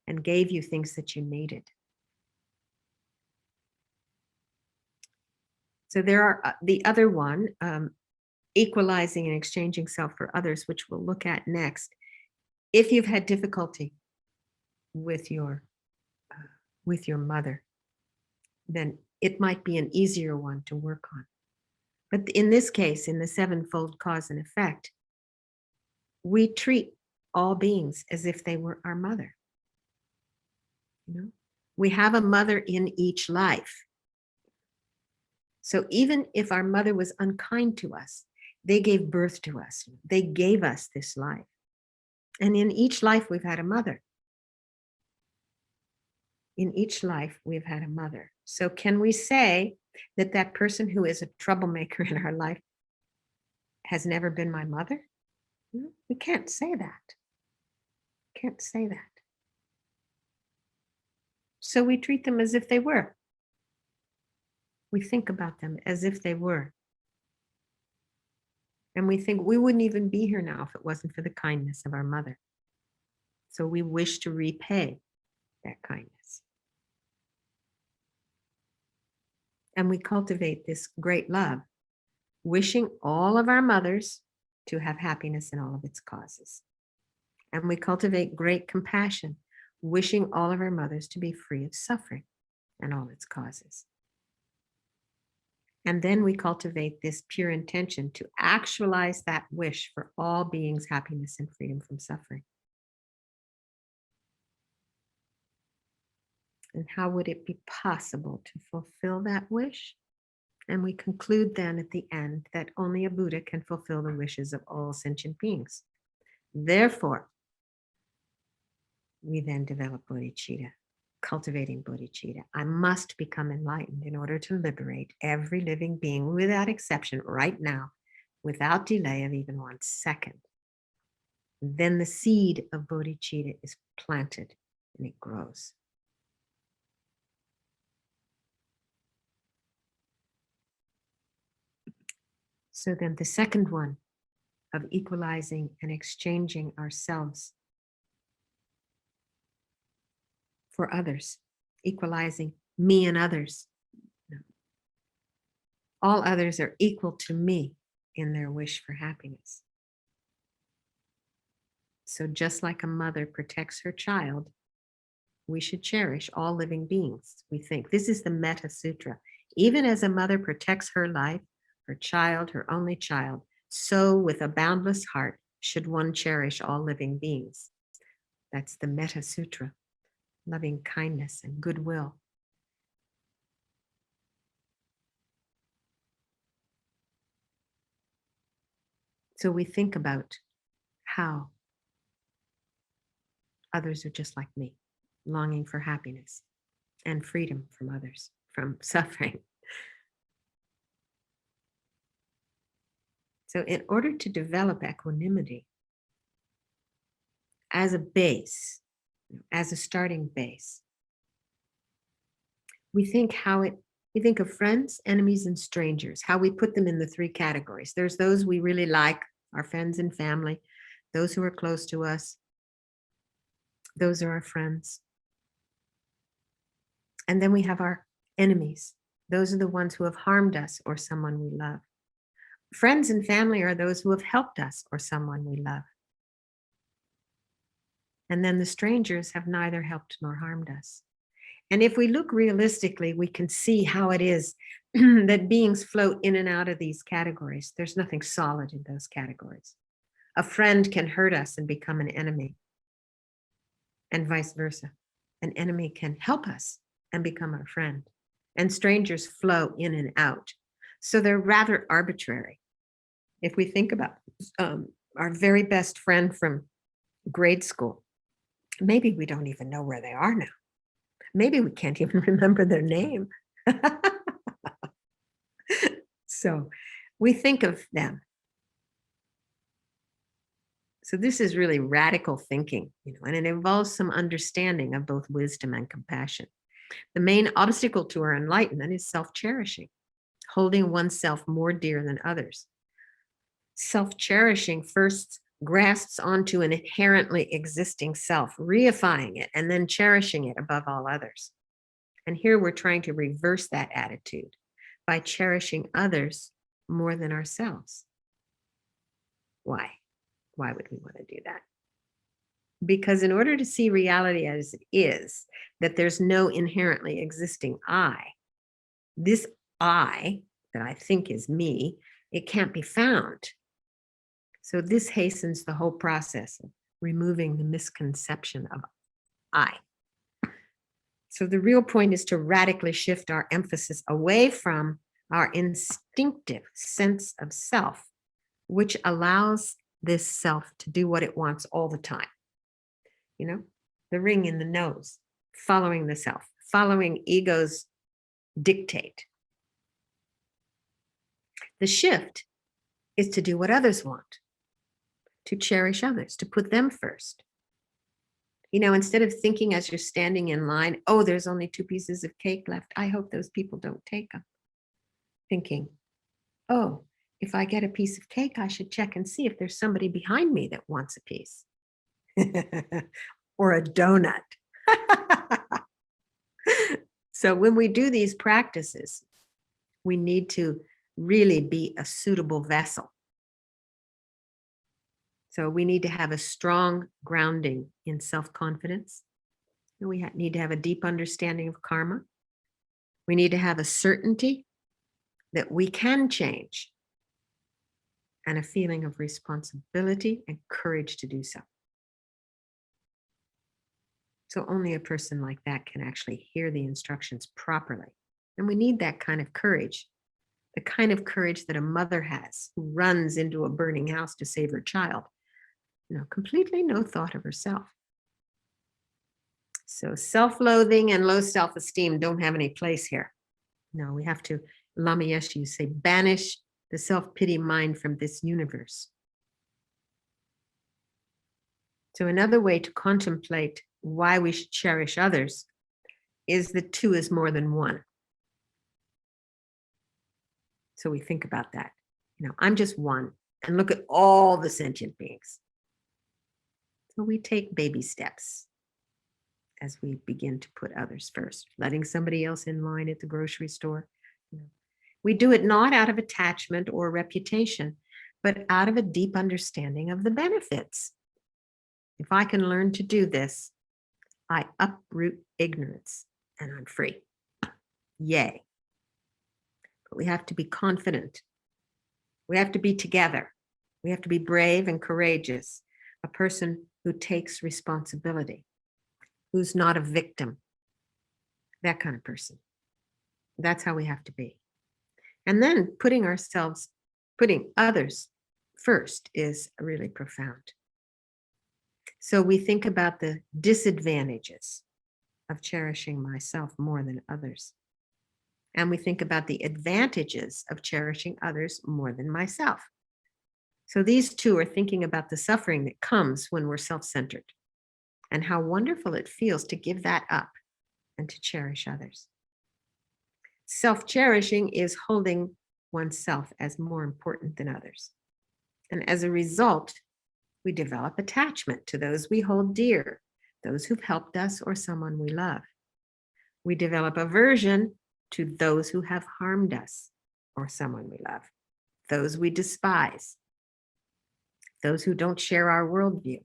and gave you things that you needed. So there are the other one, equalizing and exchanging self for others, which we'll look at next. If you've had difficulty with your mother, then it might be an easier one to work on. But in this case, in the sevenfold cause and effect, we treat all beings as if they were our mother. You know, we have a mother in each life. So even if our mother was unkind to us, they gave birth to us. They gave us this life. And in each life, we've had a mother. In each life, we've had a mother. So can we say that that person who is a troublemaker in our life has never been my mother? We can't say that. Can't say that. So we treat them as if they were. We think about them as if they were. And we think we wouldn't even be here now if it wasn't for the kindness of our mother. So we wish to repay that kindness. And we cultivate this great love, wishing all of our mothers to have happiness in all of its causes. And we cultivate great compassion, wishing all of our mothers to be free of suffering and all its causes. And then we cultivate this pure intention to actualize that wish for all beings' happiness and freedom from suffering. And how would it be possible to fulfill that wish? And we conclude then at the end that only a Buddha can fulfill the wishes of all sentient beings. Therefore, we then develop bodhicitta, cultivating bodhicitta. I must become enlightened in order to liberate every living being without exception right now, without delay of even 1 second. Then the seed of bodhicitta is planted and it grows. So then the second one of equalizing and exchanging ourselves for others, equalizing me and others. All others are equal to me in their wish for happiness. So just like a mother protects her child, we should cherish all living beings. We think this is the Metta Sutra. Even as a mother protects her life, her child, her only child, so with a boundless heart should one cherish all living beings. That's the Metta Sutra, loving kindness and goodwill. So we think about how others are just like me, longing for happiness and freedom from others, from suffering. So in order to develop equanimity as a base, as a starting base, we think of friends, enemies, and strangers, how we put them in the three categories. There's those we really like, our friends and family, those who are close to us, those are our friends. And then we have our enemies. Those are the ones who have harmed us or someone we love. Friends and family are those who have helped us or someone we love. And then the strangers have neither helped nor harmed us. And if we look realistically, we can see how it is that beings float in and out of these categories. There's nothing solid in those categories. A friend can hurt us and become an enemy, and vice versa. An enemy can help us and become our friend. And strangers flow in and out. So they're rather arbitrary. If we think about our very best friend from grade school, maybe we don't even know where they are now. Maybe we can't even remember their name. So we think of them. So this is really radical thinking, and it involves some understanding of both wisdom and compassion. The main obstacle to our enlightenment is self-cherishing, holding oneself more dear than others. Self-cherishing first grasps onto an inherently existing self, reifying it, and then cherishing it above all others. And here we're trying to reverse that attitude by cherishing others more than ourselves. Why? Why would we want to do that? Because in order to see reality as it is, that there's no inherently existing I, this I that I think is me, it can't be found. So this hastens the whole process of removing the misconception of I. So the real point is to radically shift our emphasis away from our instinctive sense of self, which allows this self to do what it wants all the time. The ring in the nose, following the self, following ego's dictate. The shift is to do what others want, to cherish others, to put them first. Instead of thinking as you're standing in line, oh, there's only 2 pieces of cake left, I hope those people don't take them. Thinking, oh, if I get a piece of cake, I should check and see if there's somebody behind me that wants a piece. Or a donut. So when we do these practices, we need to really be a suitable vessel. So we need to have a strong grounding in self-confidence. We need to have a deep understanding of karma. We need to have a certainty that we can change and a feeling of responsibility and courage to do so. So only a person like that can actually hear the instructions properly. And we need that kind of courage, the kind of courage that a mother has who runs into a burning house to save her child. Completely no thought of herself. So self-loathing and low self-esteem don't have any place here. No, we have to, Lama Yeshe, you say, banish the self-pity mind from this universe. So another way to contemplate why we should cherish others is that 2 is more than 1. So we think about that. I'm just one, and look at all the sentient beings. So we take baby steps as we begin to put others first, letting somebody else in line at the grocery store. We do it not out of attachment or reputation, but out of a deep understanding of the benefits. If I can learn to do this, I uproot ignorance and I'm free. Yay. But we have to be confident. We have to be together. We have to be brave and courageous. a person who takes responsibility, who's not a victim, that kind of person. That's how we have to be. And then putting others first is really profound. So we think about the disadvantages of cherishing myself more than others. And we think about the advantages of cherishing others more than myself. So these two are thinking about the suffering that comes when we're self-centered and how wonderful it feels to give that up and to cherish others. Self-cherishing is holding oneself as more important than others. And as a result, we develop attachment to those we hold dear, those who've helped us or someone we love. We develop aversion to those who have harmed us or someone we love, those we despise, those who don't share our worldview.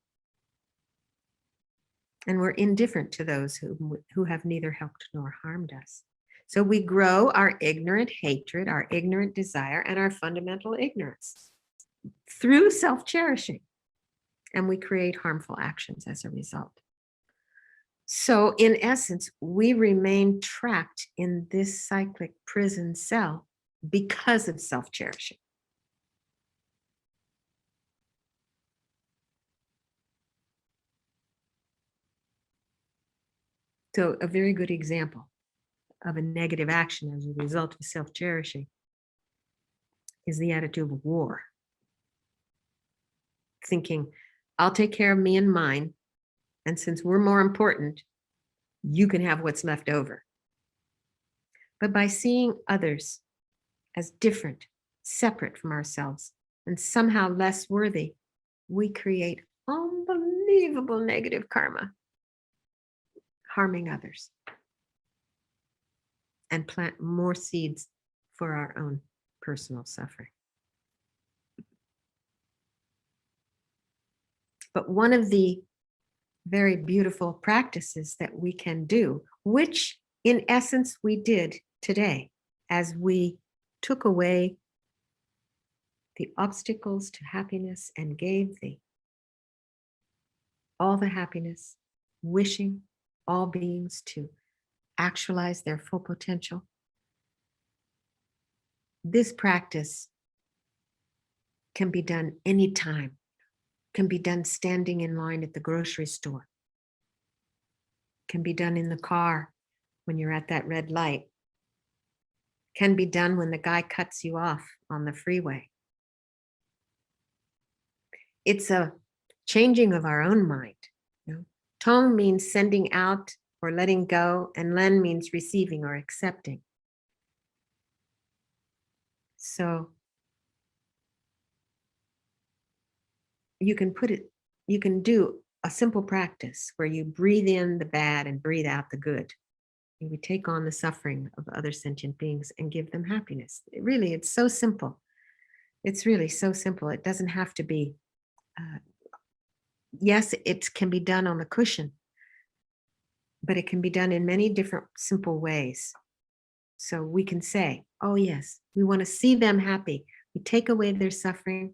And we're indifferent to those who have neither helped nor harmed us. So we grow our ignorant hatred, our ignorant desire, and our fundamental ignorance through self-cherishing. And we create harmful actions as a result. So in essence, we remain trapped in this cyclic prison cell because of self-cherishing. So a very good example of a negative action as a result of self-cherishing is the attitude of war. Thinking, I'll take care of me and mine, and since we're more important, you can have what's left over. But by seeing others as different, separate from ourselves, and somehow less worthy, we create unbelievable negative karma, harming others, and plant more seeds for our own personal suffering. But one of the very beautiful practices that we can do, which in essence we did today, as we took away the obstacles to happiness and gave thee all the happiness, wishing all beings to actualize their full potential. This practice can be done anytime, can be done standing in line at the grocery store, can be done in the car when you're at that red light, can be done when the guy cuts you off on the freeway. It's a changing of our own mind. Tong means sending out or letting go, and Len means receiving or accepting. So you can do a simple practice where you breathe in the bad and breathe out the good. And we take on the suffering of other sentient beings and give them happiness. It's so simple. It's really so simple. It doesn't have to be, yes, it can be done on the cushion, but it can be done in many different simple ways. So we can say, oh yes, we want to see them happy. We take away their suffering.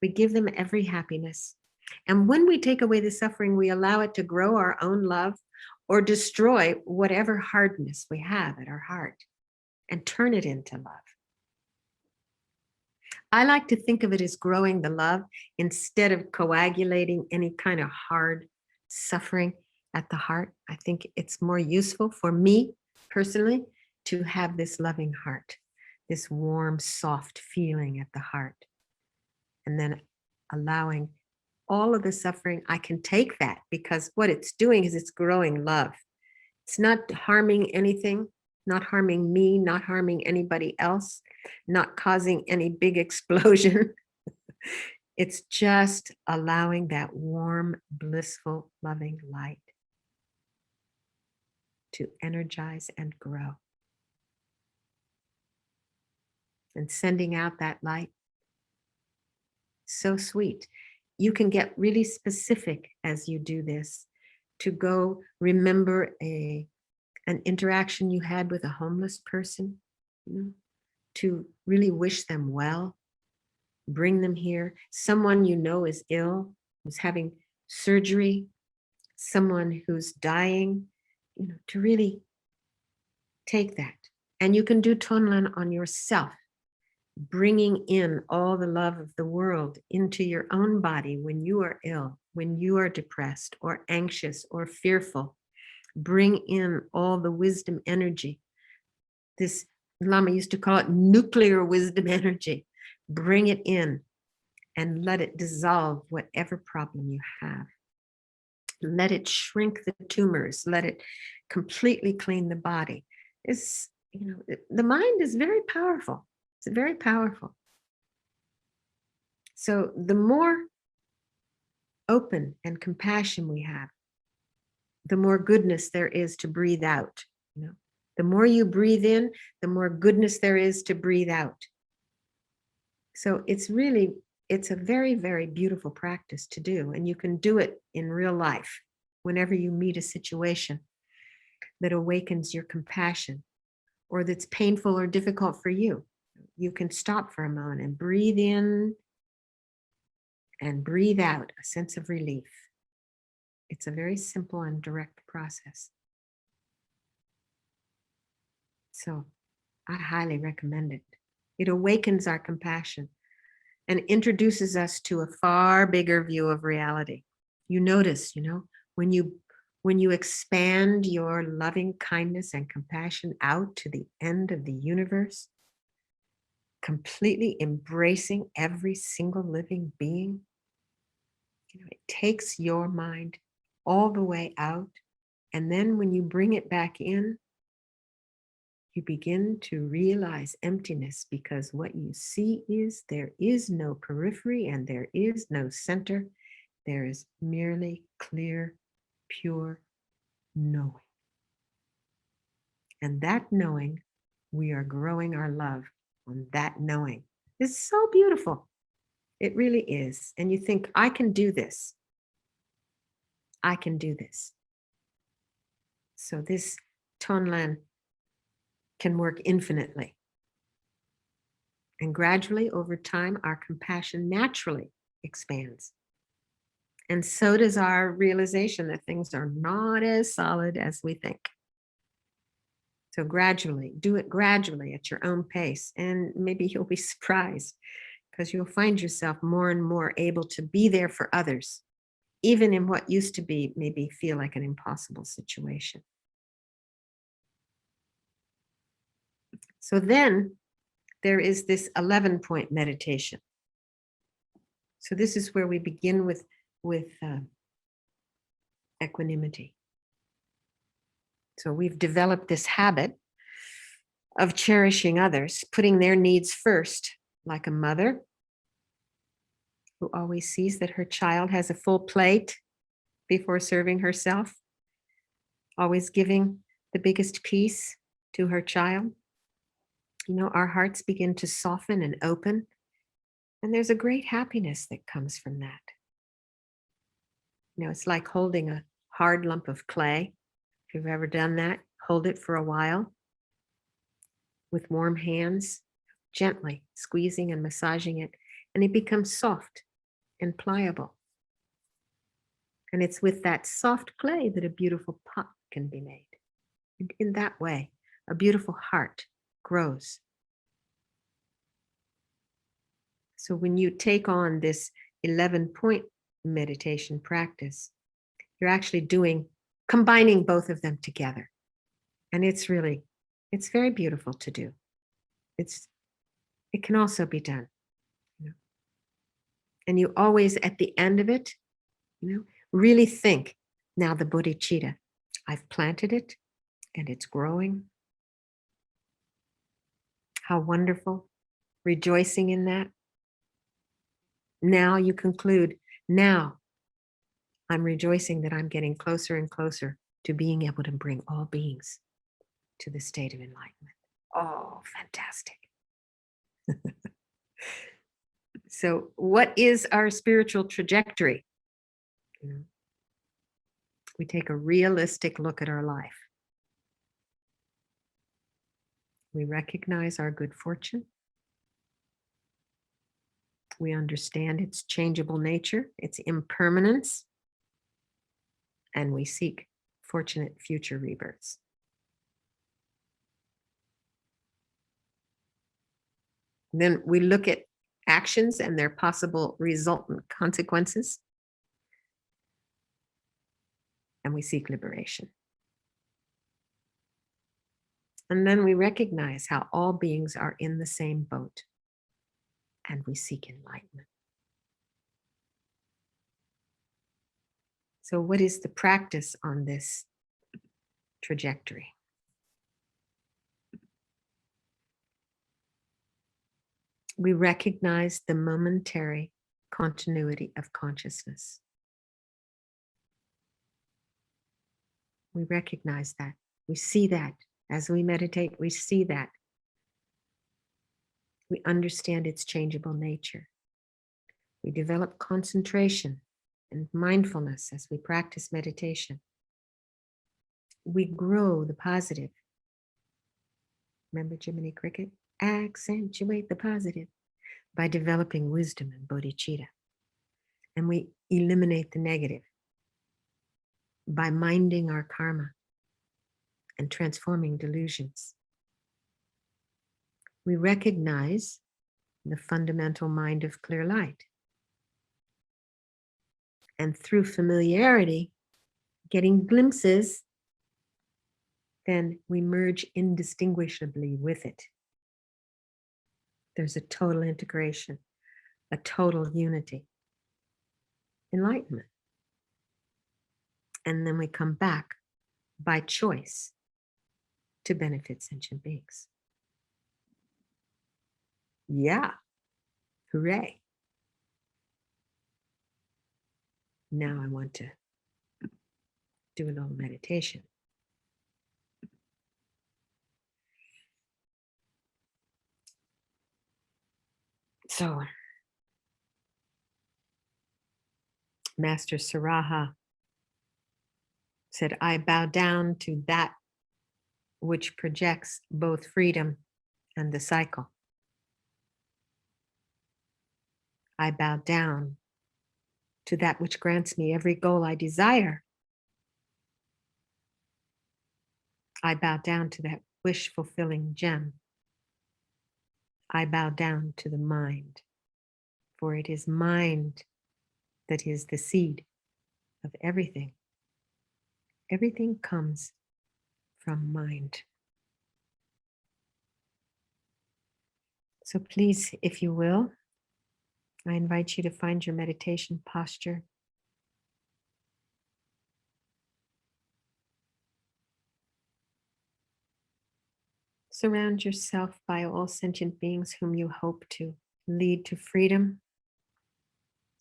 We give them every happiness. And when we take away the suffering, we allow it to grow our own love or destroy whatever hardness we have at our heart and turn it into love. I like to think of it as growing the love instead of coagulating any kind of hard suffering at the heart. I think it's more useful for me personally to have this loving heart, this warm, soft feeling at the heart, and then allowing all of the suffering. I can take that because what it's doing is it's growing love. It's not harming anything, not harming me, not harming anybody else, not causing any big explosion. It's just allowing that warm, blissful, loving light to energize and grow. And sending out that light, so sweet. You can get really specific as you do this to go remember an interaction you had with a homeless person, to really wish them well, bring them here. Someone you know is ill, who's having surgery, someone who's dying, to really take that. And you can do Tonlan on yourself, bringing in all the love of the world into your own body when you are ill, when you are depressed or anxious or fearful. Bring in all the wisdom energy. This Lama used to call it nuclear wisdom energy. Bring it in and let it dissolve whatever problem you have. Let it shrink the tumors. Let it completely clean the body. The mind is very powerful. It's very powerful. So the more open and compassion we have, the more goodness there is to breathe out. The more you breathe in, the more goodness there is to breathe out. So it's a very, very beautiful practice to do. And you can do it in real life whenever you meet a situation that awakens your compassion or that's painful or difficult for you. You can stop for a moment and breathe in and breathe out a sense of relief. It's a very simple and direct process. So I highly recommend it. It awakens our compassion and introduces us to a far bigger view of reality. You notice, when you expand your loving kindness and compassion out to the end of the universe, completely embracing every single living being, it takes your mind all the way out. And then when you bring it back in, you begin to realize emptiness, because what you see is there is no periphery and there is no center. There is merely clear, pure knowing. And that knowing, we are growing our love on that knowing. It's so beautiful. It really is. And you think, I can do this. I can do this. So this Tonlan can work infinitely. And gradually, over time, our compassion naturally expands. And so does our realization that things are not as solid as we think. So gradually, do it gradually at your own pace. And maybe you'll be surprised, because you'll find yourself more and more able to be there for others, even in what used to be maybe feel like an impossible situation. So then there is this 11-point meditation. So this is where we begin with equanimity. So we've developed this habit of cherishing others, putting their needs first, like a mother who always sees that her child has a full plate before serving herself, always giving the biggest piece to her child. Our hearts begin to soften and open, and there's a great happiness that comes from that. It's like holding a hard lump of clay. If you've ever done that, hold it for a while with warm hands, gently squeezing and massaging it, and it becomes soft and pliable. And it's with that soft clay that a beautiful pot can be made. And in that way, a beautiful heart grows. So when you take on this 11-point meditation practice, you're actually combining both of them together. And it's very beautiful to do. It can also be done. And you always, at the end of it, really think, now the bodhichitta, I've planted it and it's growing. How wonderful, rejoicing in that. Now you conclude, now I'm rejoicing that I'm getting closer and closer to being able to bring all beings to the state of enlightenment. Oh, fantastic. So what is our spiritual trajectory? We take a realistic look at our life. We recognize our good fortune. We understand its changeable nature, its impermanence, and we seek fortunate future rebirths. Then we look at actions and their possible resultant consequences, and we seek liberation. And then we recognize how all beings are in the same boat, and we seek enlightenment. So what is the practice on this trajectory? We recognize the momentary continuity of consciousness. We recognize that. We see that. As we meditate, we see that. We understand its changeable nature. We develop concentration and mindfulness as we practice meditation. We grow the positive. Remember Jiminy Cricket? Accentuate the positive by developing wisdom and bodhichitta. And we eliminate the negative by minding our karma and transforming delusions. We recognize the fundamental mind of clear light. And through familiarity, getting glimpses, then we merge indistinguishably with it. There's a total integration, a total unity, enlightenment. And then we come back by choice to benefit sentient beings. Yeah, hooray. Now I want to do a little meditation. So, Master Saraha said, I bow down to that which projects both freedom and the cycle. I bow down to that which grants me every goal I desire. I bow down to that wish-fulfilling gem. I bow down to the mind, for it is mind that is the seed of everything. Everything comes from mind. So please, if you will, I invite you to find your meditation posture. Surround yourself by all sentient beings whom you hope to lead to freedom,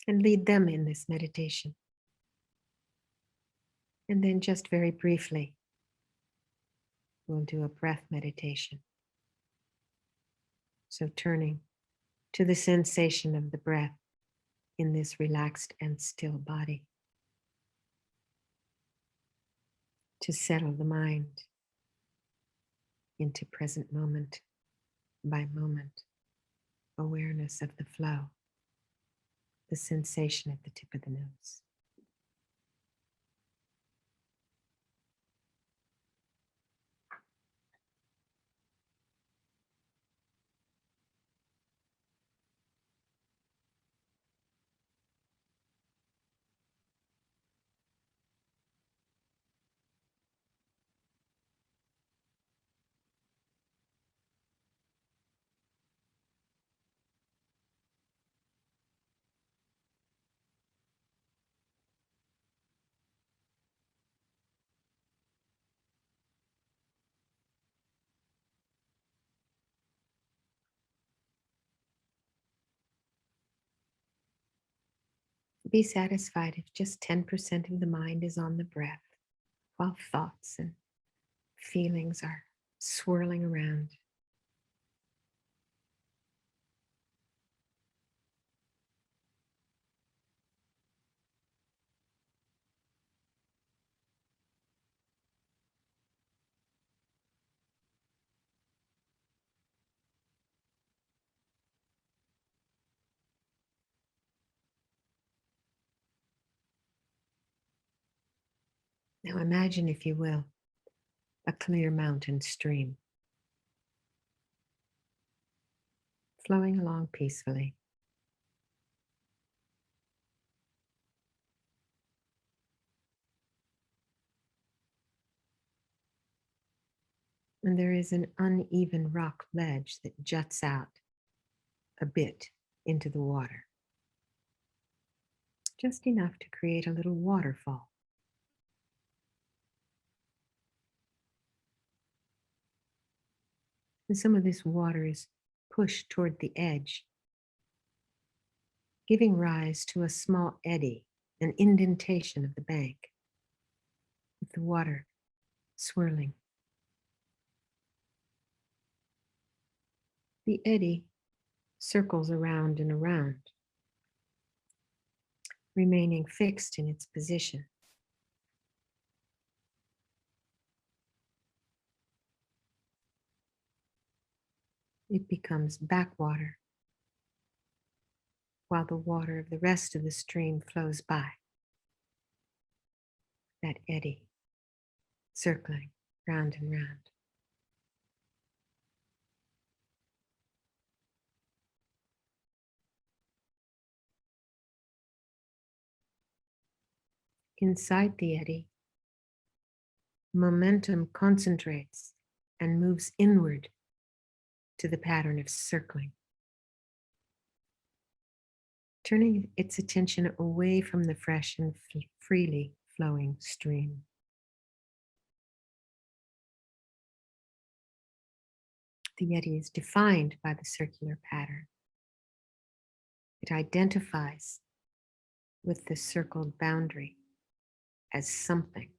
and lead them in this meditation. And then just very briefly, we'll do a breath meditation. So turning to the sensation of the breath in this relaxed and still body, to settle the mind into present moment by moment awareness of the flow, the sensation at the tip of the nose. Be satisfied if just 10% of the mind is on the breath, while thoughts and feelings are swirling around. Now imagine, if you will, a clear mountain stream flowing along peacefully. And there is an uneven rock ledge that juts out a bit into the water, just enough to create a little waterfall. And some of this water is pushed toward the edge, giving rise to a small eddy, an indentation of the bank, with the water swirling. The eddy circles around and around, remaining fixed in its position. It becomes backwater, while the water of the rest of the stream flows by. That eddy circling round and round. Inside the eddy, momentum concentrates and moves inward to the pattern of circling, turning its attention away from the fresh and freely flowing stream. The eddy is defined by the circular pattern. It identifies with the circled boundary as something,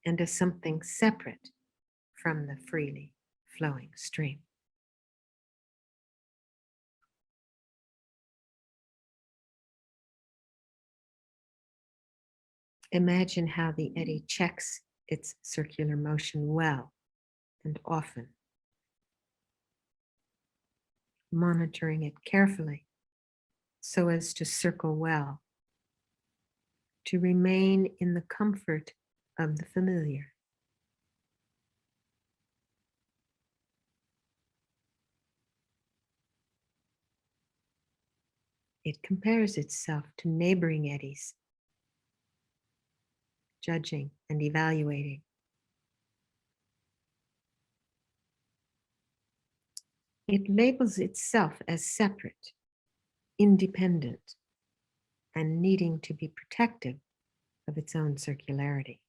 and as something separate from the freely flowing stream. Imagine how the eddy checks its circular motion well and often, monitoring it carefully so as to circle well, to remain in the comfort of the familiar. It compares itself to neighboring eddies, judging and evaluating. It labels itself as separate, independent, and needing to be protective of its own circularity.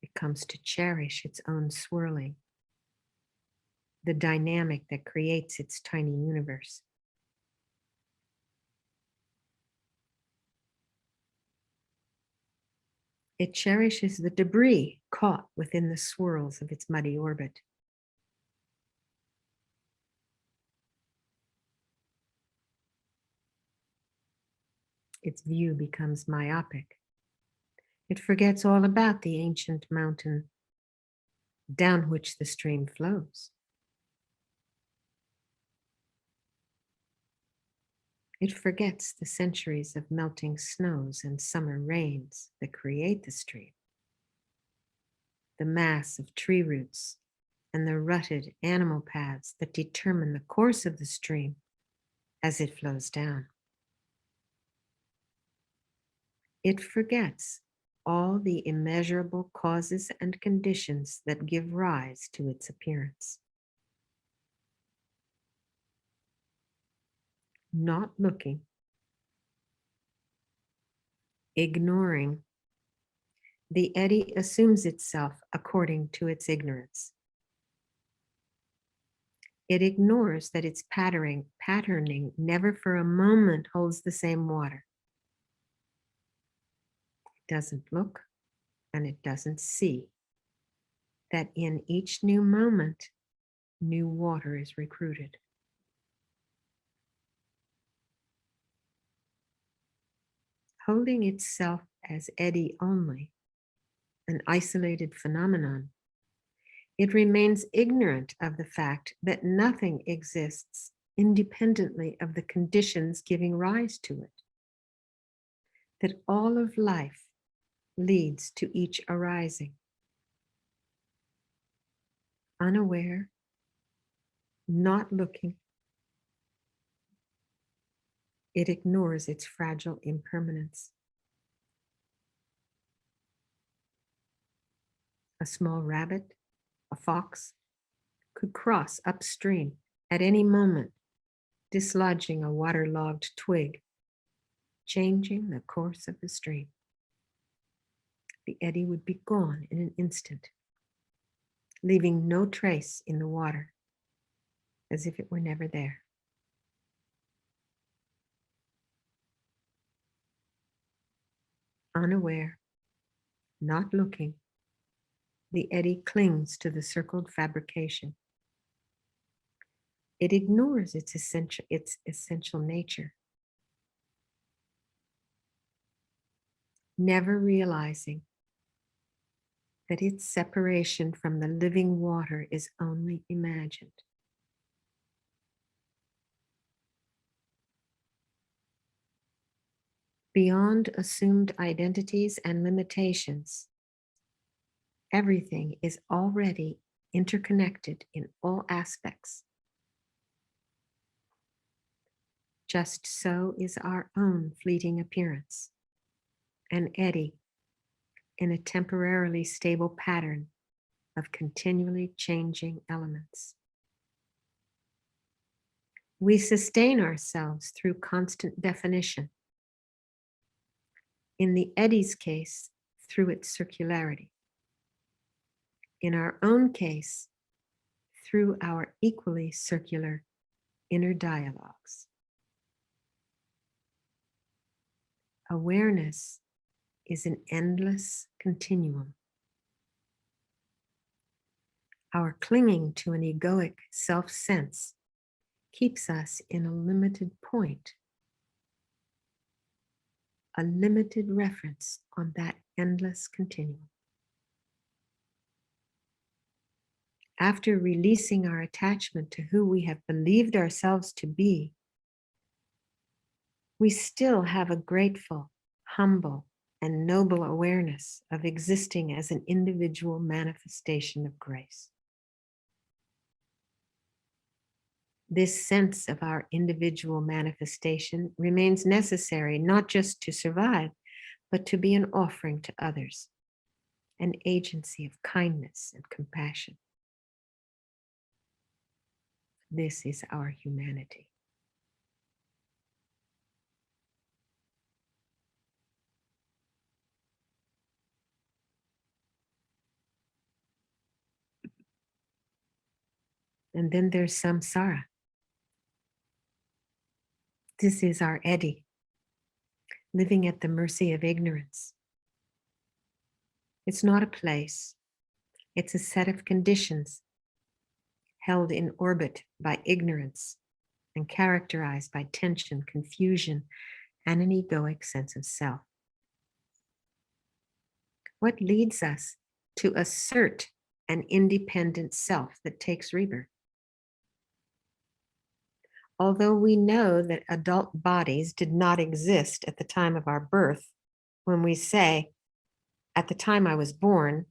It comes to cherish its own swirling, the dynamic that creates its tiny universe. It cherishes the debris caught within the swirls of its muddy orbit. Its view becomes myopic. It forgets all about the ancient mountain down which the stream flows. It forgets the centuries of melting snows and summer rains that create the stream, the mass of tree roots and the rutted animal paths that determine the course of the stream as it flows down. It forgets all the immeasurable causes and conditions that give rise to its appearance. Not looking, ignoring, the eddy assumes itself according to its ignorance. It ignores that its patterning never for a moment holds the same water. It doesn't look and it doesn't see that in each new moment, new water is recruited. Holding itself as eddy only, an isolated phenomenon, It remains ignorant of the fact that nothing exists independently of the conditions giving rise to it, that all of life leads to each arising. Unaware, not looking, it ignores its fragile impermanence. A small rabbit, a fox, could cross upstream at any moment, dislodging a waterlogged twig, changing the course of the stream. The eddy would be gone in an instant, leaving no trace in the water, as if it were never there. Unaware, not looking, the eddy clings to the circled fabrication. It ignores its essential nature, never realizing that its separation from the living water is only imagined. Beyond assumed identities and limitations, everything is already interconnected in all aspects. Just so is our own fleeting appearance, an eddy in a temporarily stable pattern of continually changing elements. We sustain ourselves through constant definition. In the eddy's case, through its circularity. In our own case, through our equally circular inner dialogues. Awareness is an endless continuum. Our clinging to an egoic self-sense keeps us in a limited point, a limited reference on that endless continuum. After releasing our attachment to who we have believed ourselves to be, we still have a grateful, humble, and noble awareness of existing as an individual manifestation of grace. This sense of our individual manifestation remains necessary not just to survive, but to be an offering to others, an agency of kindness and compassion. This is our humanity. And then there's samsara. This is our eddy, living at the mercy of ignorance. It's not a place, it's a set of conditions held in orbit by ignorance and characterized by tension, confusion, and an egoic sense of self. What leads us to assert an independent self that takes rebirth? Although we know that adult bodies did not exist at the time of our birth, when we say, at the time I was born,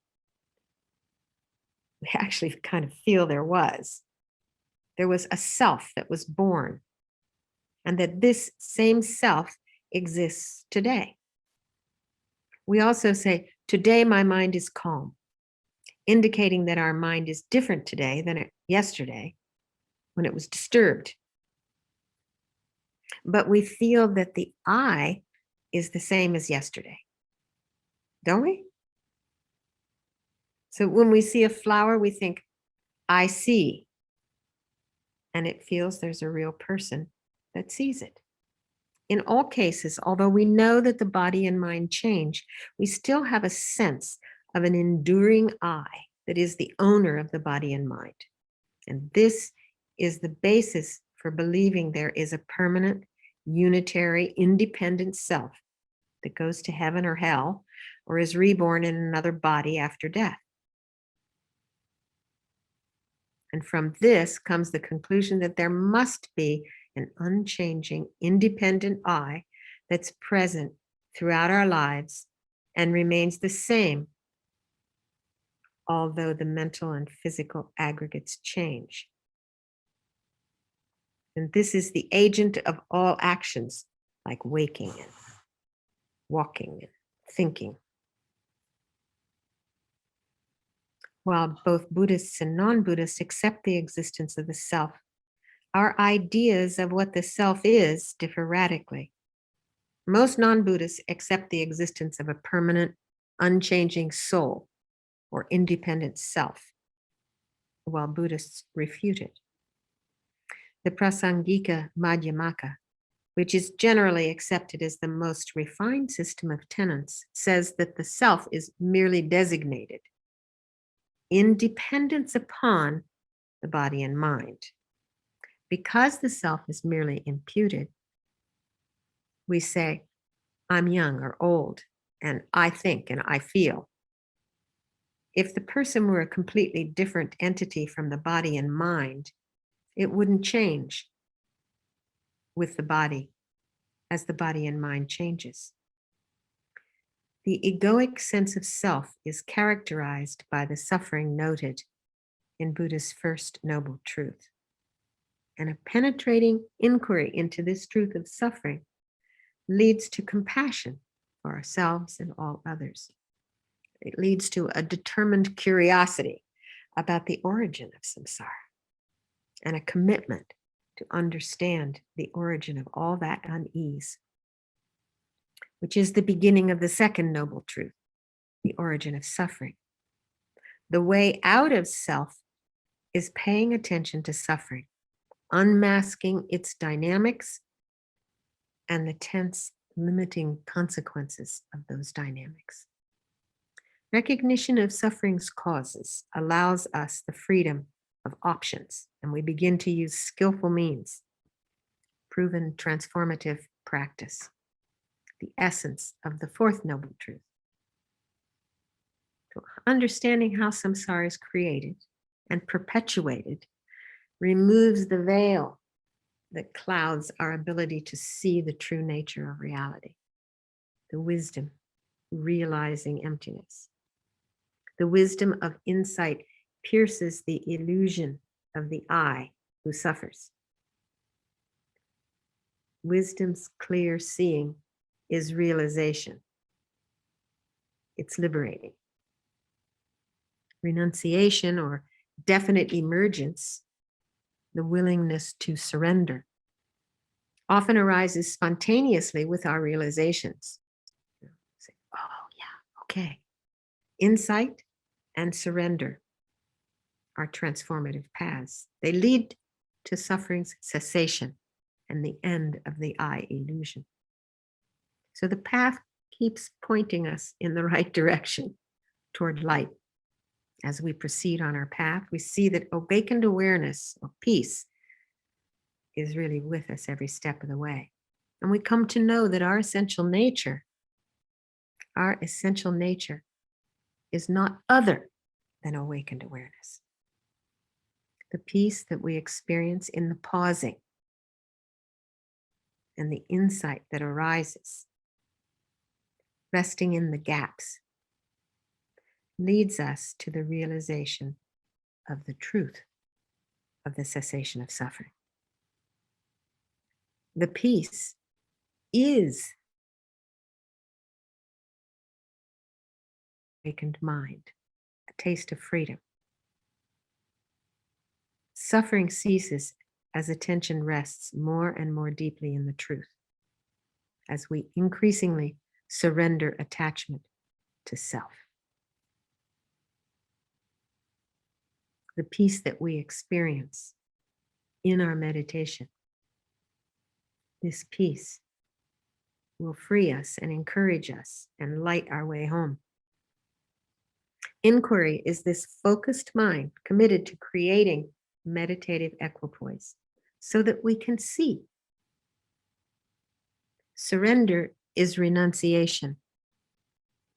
we actually kind of feel there was. There was a self that was born, and that this same self exists today. We also say, today my mind is calm, indicating that our mind is different today than yesterday when it was disturbed. But we feel that the I is the same as yesterday, don't we? So when we see a flower, we think, I see. And it feels there's a real person that sees it. In all cases, although we know that the body and mind change, we still have a sense of an enduring I that is the owner of the body and mind. And this is the basis for believing there is a permanent, unitary, independent self that goes to heaven or hell, or is reborn in another body after death. And from this comes the conclusion that there must be an unchanging, independent I that's present throughout our lives and remains the same, although the mental and physical aggregates change. And this is the agent of all actions, like waking and walking and thinking. While both Buddhists and non-Buddhists accept the existence of the self, our ideas of what the self is differ radically. Most non-Buddhists accept the existence of a permanent, unchanging soul or independent self, while Buddhists refute it. The Prasangika Madhyamaka, which is generally accepted as the most refined system of tenets, says that the self is merely designated in dependence upon the body and mind. Because the self is merely imputed, we say, I'm young or old, and I think and I feel. If the person were a completely different entity from the body and mind, it wouldn't change with the body as the body and mind changes. The egoic sense of self is characterized by the suffering noted in Buddha's first noble truth. And a penetrating inquiry into this truth of suffering leads to compassion for ourselves and all others. It leads to a determined curiosity about the origin of samsara and a commitment to understand the origin of all that unease, which is the beginning of the second noble truth, the origin of suffering. The way out of self is paying attention to suffering, unmasking its dynamics and the tense, limiting consequences of those dynamics. Recognition of suffering's causes allows us the freedom of options, and we begin to use skillful means, proven transformative practice, the essence of the fourth noble truth. So understanding how samsara is created and perpetuated removes the veil that clouds our ability to see the true nature of reality, the wisdom realizing emptiness. The wisdom of insight pierces the illusion of the I who suffers. Wisdom's clear seeing is realization. It's liberating. Renunciation, or definite emergence, the willingness to surrender, often arises spontaneously with our realizations. Say, oh yeah, okay. Insight and surrender are transformative paths. They lead to suffering's cessation and the end of the I illusion. So the path keeps pointing us in the right direction toward light. As we proceed on our path, we see that awakened awareness or peace is really with us every step of the way. And we come to know that our essential nature is not other than awakened awareness. The peace that we experience in the pausing and the insight that arises, resting in the gaps, leads us to the realization of the truth of the cessation of suffering. The peace is awakened mind, a taste of freedom. Suffering ceases as attention rests more and more deeply in the truth, as we increasingly surrender attachment to self. The peace that we experience in our meditation, this peace will free us and encourage us and light our way home. Inquiry is this focused mind committed to creating meditative equipoise so that we can see. Surrender is renunciation,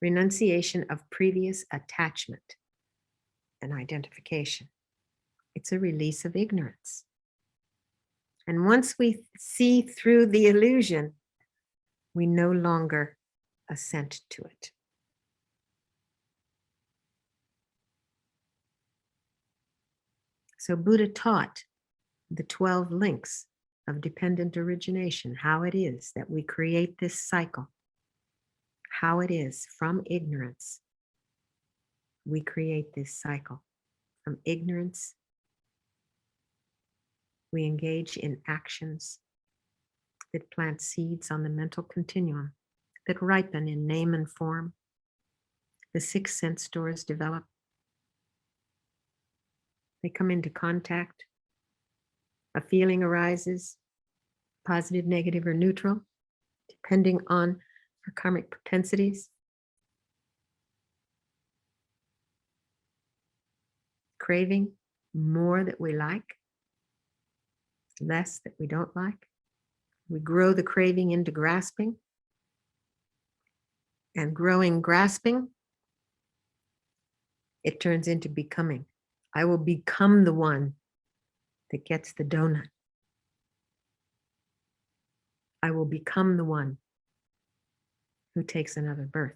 renunciation of previous attachment and identification. It's a release of ignorance. And once we see through the illusion, we no longer assent to it. So Buddha taught the 12 links of dependent origination, how it is that we create this cycle, how it is from ignorance we create this cycle. From ignorance, we engage in actions that plant seeds on the mental continuum, that ripen in name and form. The 6 sense doors develop. They come into contact. A feeling arises, positive, negative, or neutral, depending on our karmic propensities. Craving more that we like, less that we don't like. We grow the craving into grasping. And growing grasping, it turns into becoming. I will become the one that gets the donut. I will become the one who takes another birth.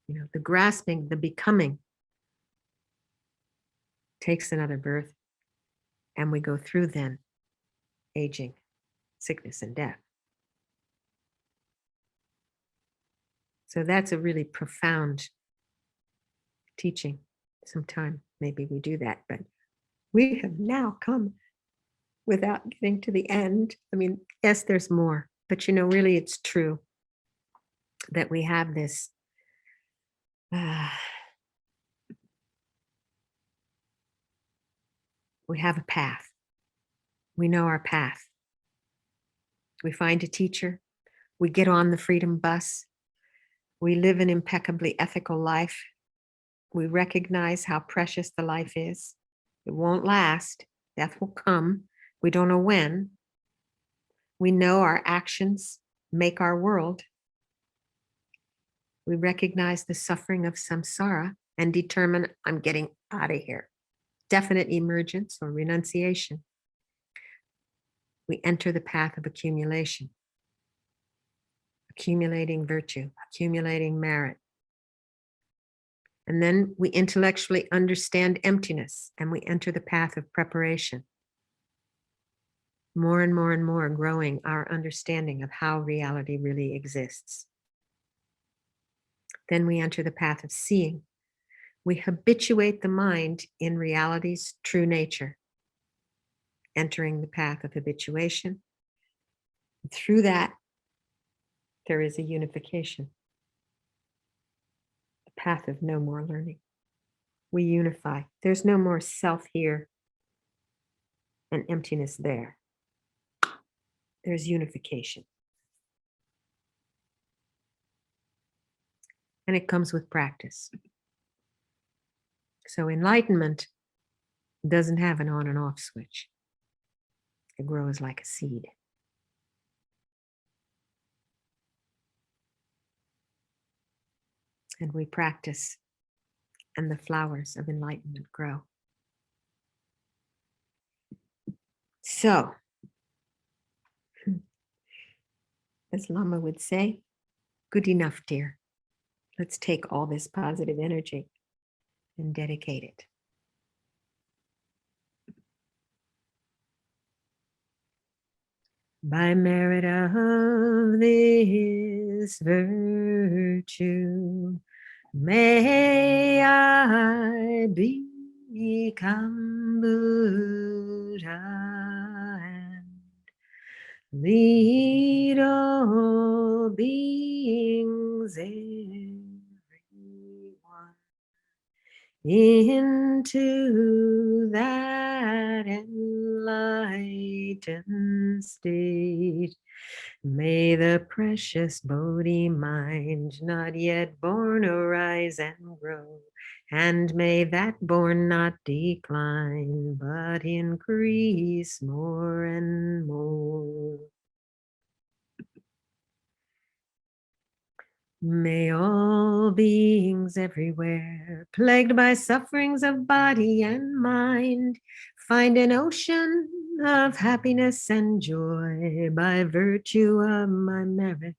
You know, the grasping, the becoming takes another birth, and we go through then aging, sickness, and death. So that's a really profound teaching. Sometime maybe we do that, but we have now come without getting to the end. I mean, yes, there's more, but you know, really it's true that we have this we have a path. We know our path. We find a teacher. We get on the freedom bus. We live an impeccably ethical life. We recognize how precious the life is. It won't last. Death will come. We don't know when. We know our actions make our world. We recognize the suffering of samsara and determine, I'm getting out of here. Definite emergence or renunciation. We enter the path of accumulation, accumulating virtue, accumulating merit. And then we intellectually understand emptiness and we enter the path of preparation. More and more and more growing our understanding of how reality really exists. Then we enter the path of seeing. We habituate the mind in reality's true nature, entering the path of habituation. Through that, there is a unification, a path of no more learning. We unify. There's no more self here and emptiness there. There's unification. And it comes with practice. So enlightenment doesn't have an on and off switch. It grows like a seed. And we practice, and the flowers of enlightenment grow. So, as Lama would say, good enough, dear. Let's take all this positive energy and dedicate it. By merit of this virtue, may I become Buddha and lead all beings everyone into that enlightened state. May the precious Bodhi mind not yet born arise and grow, and may that born not decline, but increase more and more. May all beings everywhere, plagued by sufferings of body and mind, find an ocean of happiness and joy by virtue of my merit.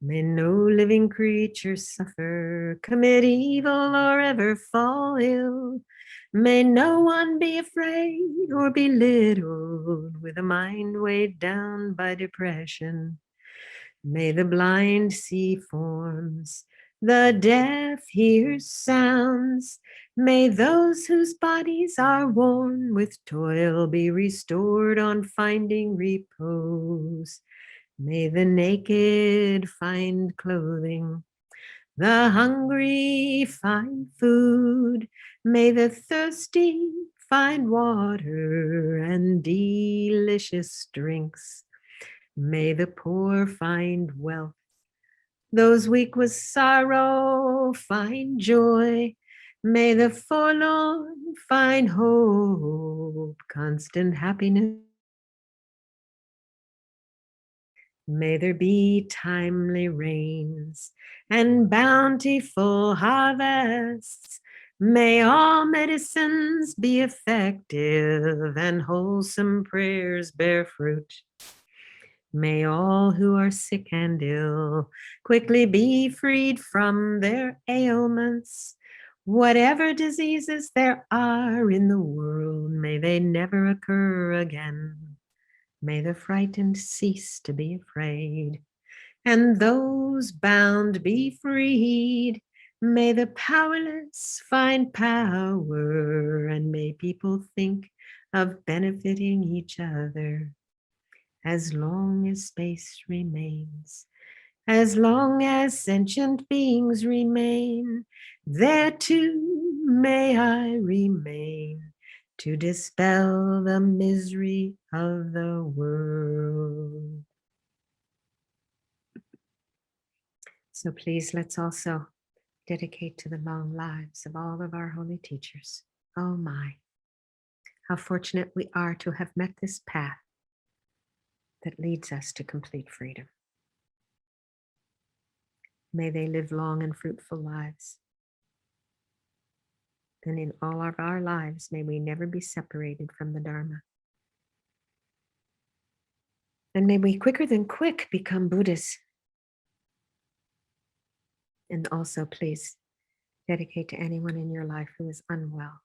May no living creature suffer, commit evil, or ever fall ill. May no one be afraid or belittled with a mind weighed down by depression. May the blind see forms, the deaf hear sounds. May those whose bodies are worn with toil be restored on finding repose. May the naked find clothing, the hungry find food. May the thirsty find water and delicious drinks. May the poor find wealth, those weak with sorrow find joy. May the forlorn find hope, constant happiness. May there be timely rains and bountiful harvests. May all medicines be effective and wholesome prayers bear fruit. May all who are sick and ill quickly be freed from their ailments. Whatever diseases there are in the world, may they never occur again. May the frightened cease to be afraid, and those bound be freed. May the powerless find power, and may people think of benefiting each other. As long as space remains, as long as sentient beings remain, there too may I remain to dispel the misery of the world. So please, let's also dedicate to the long lives of all of our holy teachers. Oh my, how fortunate we are to have met this path that leads us to complete freedom. May they live long and fruitful lives. And in all of our lives, may we never be separated from the Dharma. And may we quicker than quick become Buddhists. And also, please dedicate to anyone in your life who is unwell.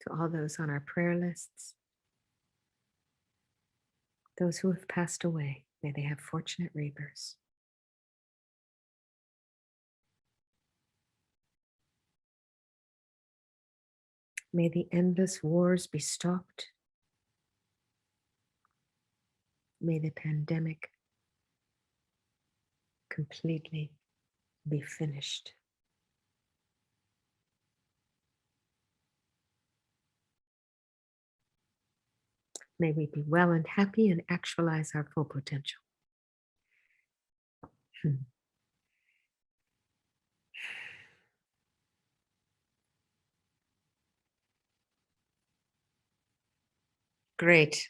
To all those on our prayer lists, those who have passed away, may they have fortunate rebirths. May the endless wars be stopped. May the pandemic completely be finished. May we be well and happy and actualize our full potential. Great.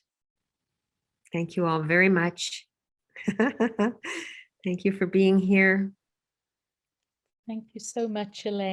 Thank you all very much. Thank you for being here. Thank you so much, Elaine.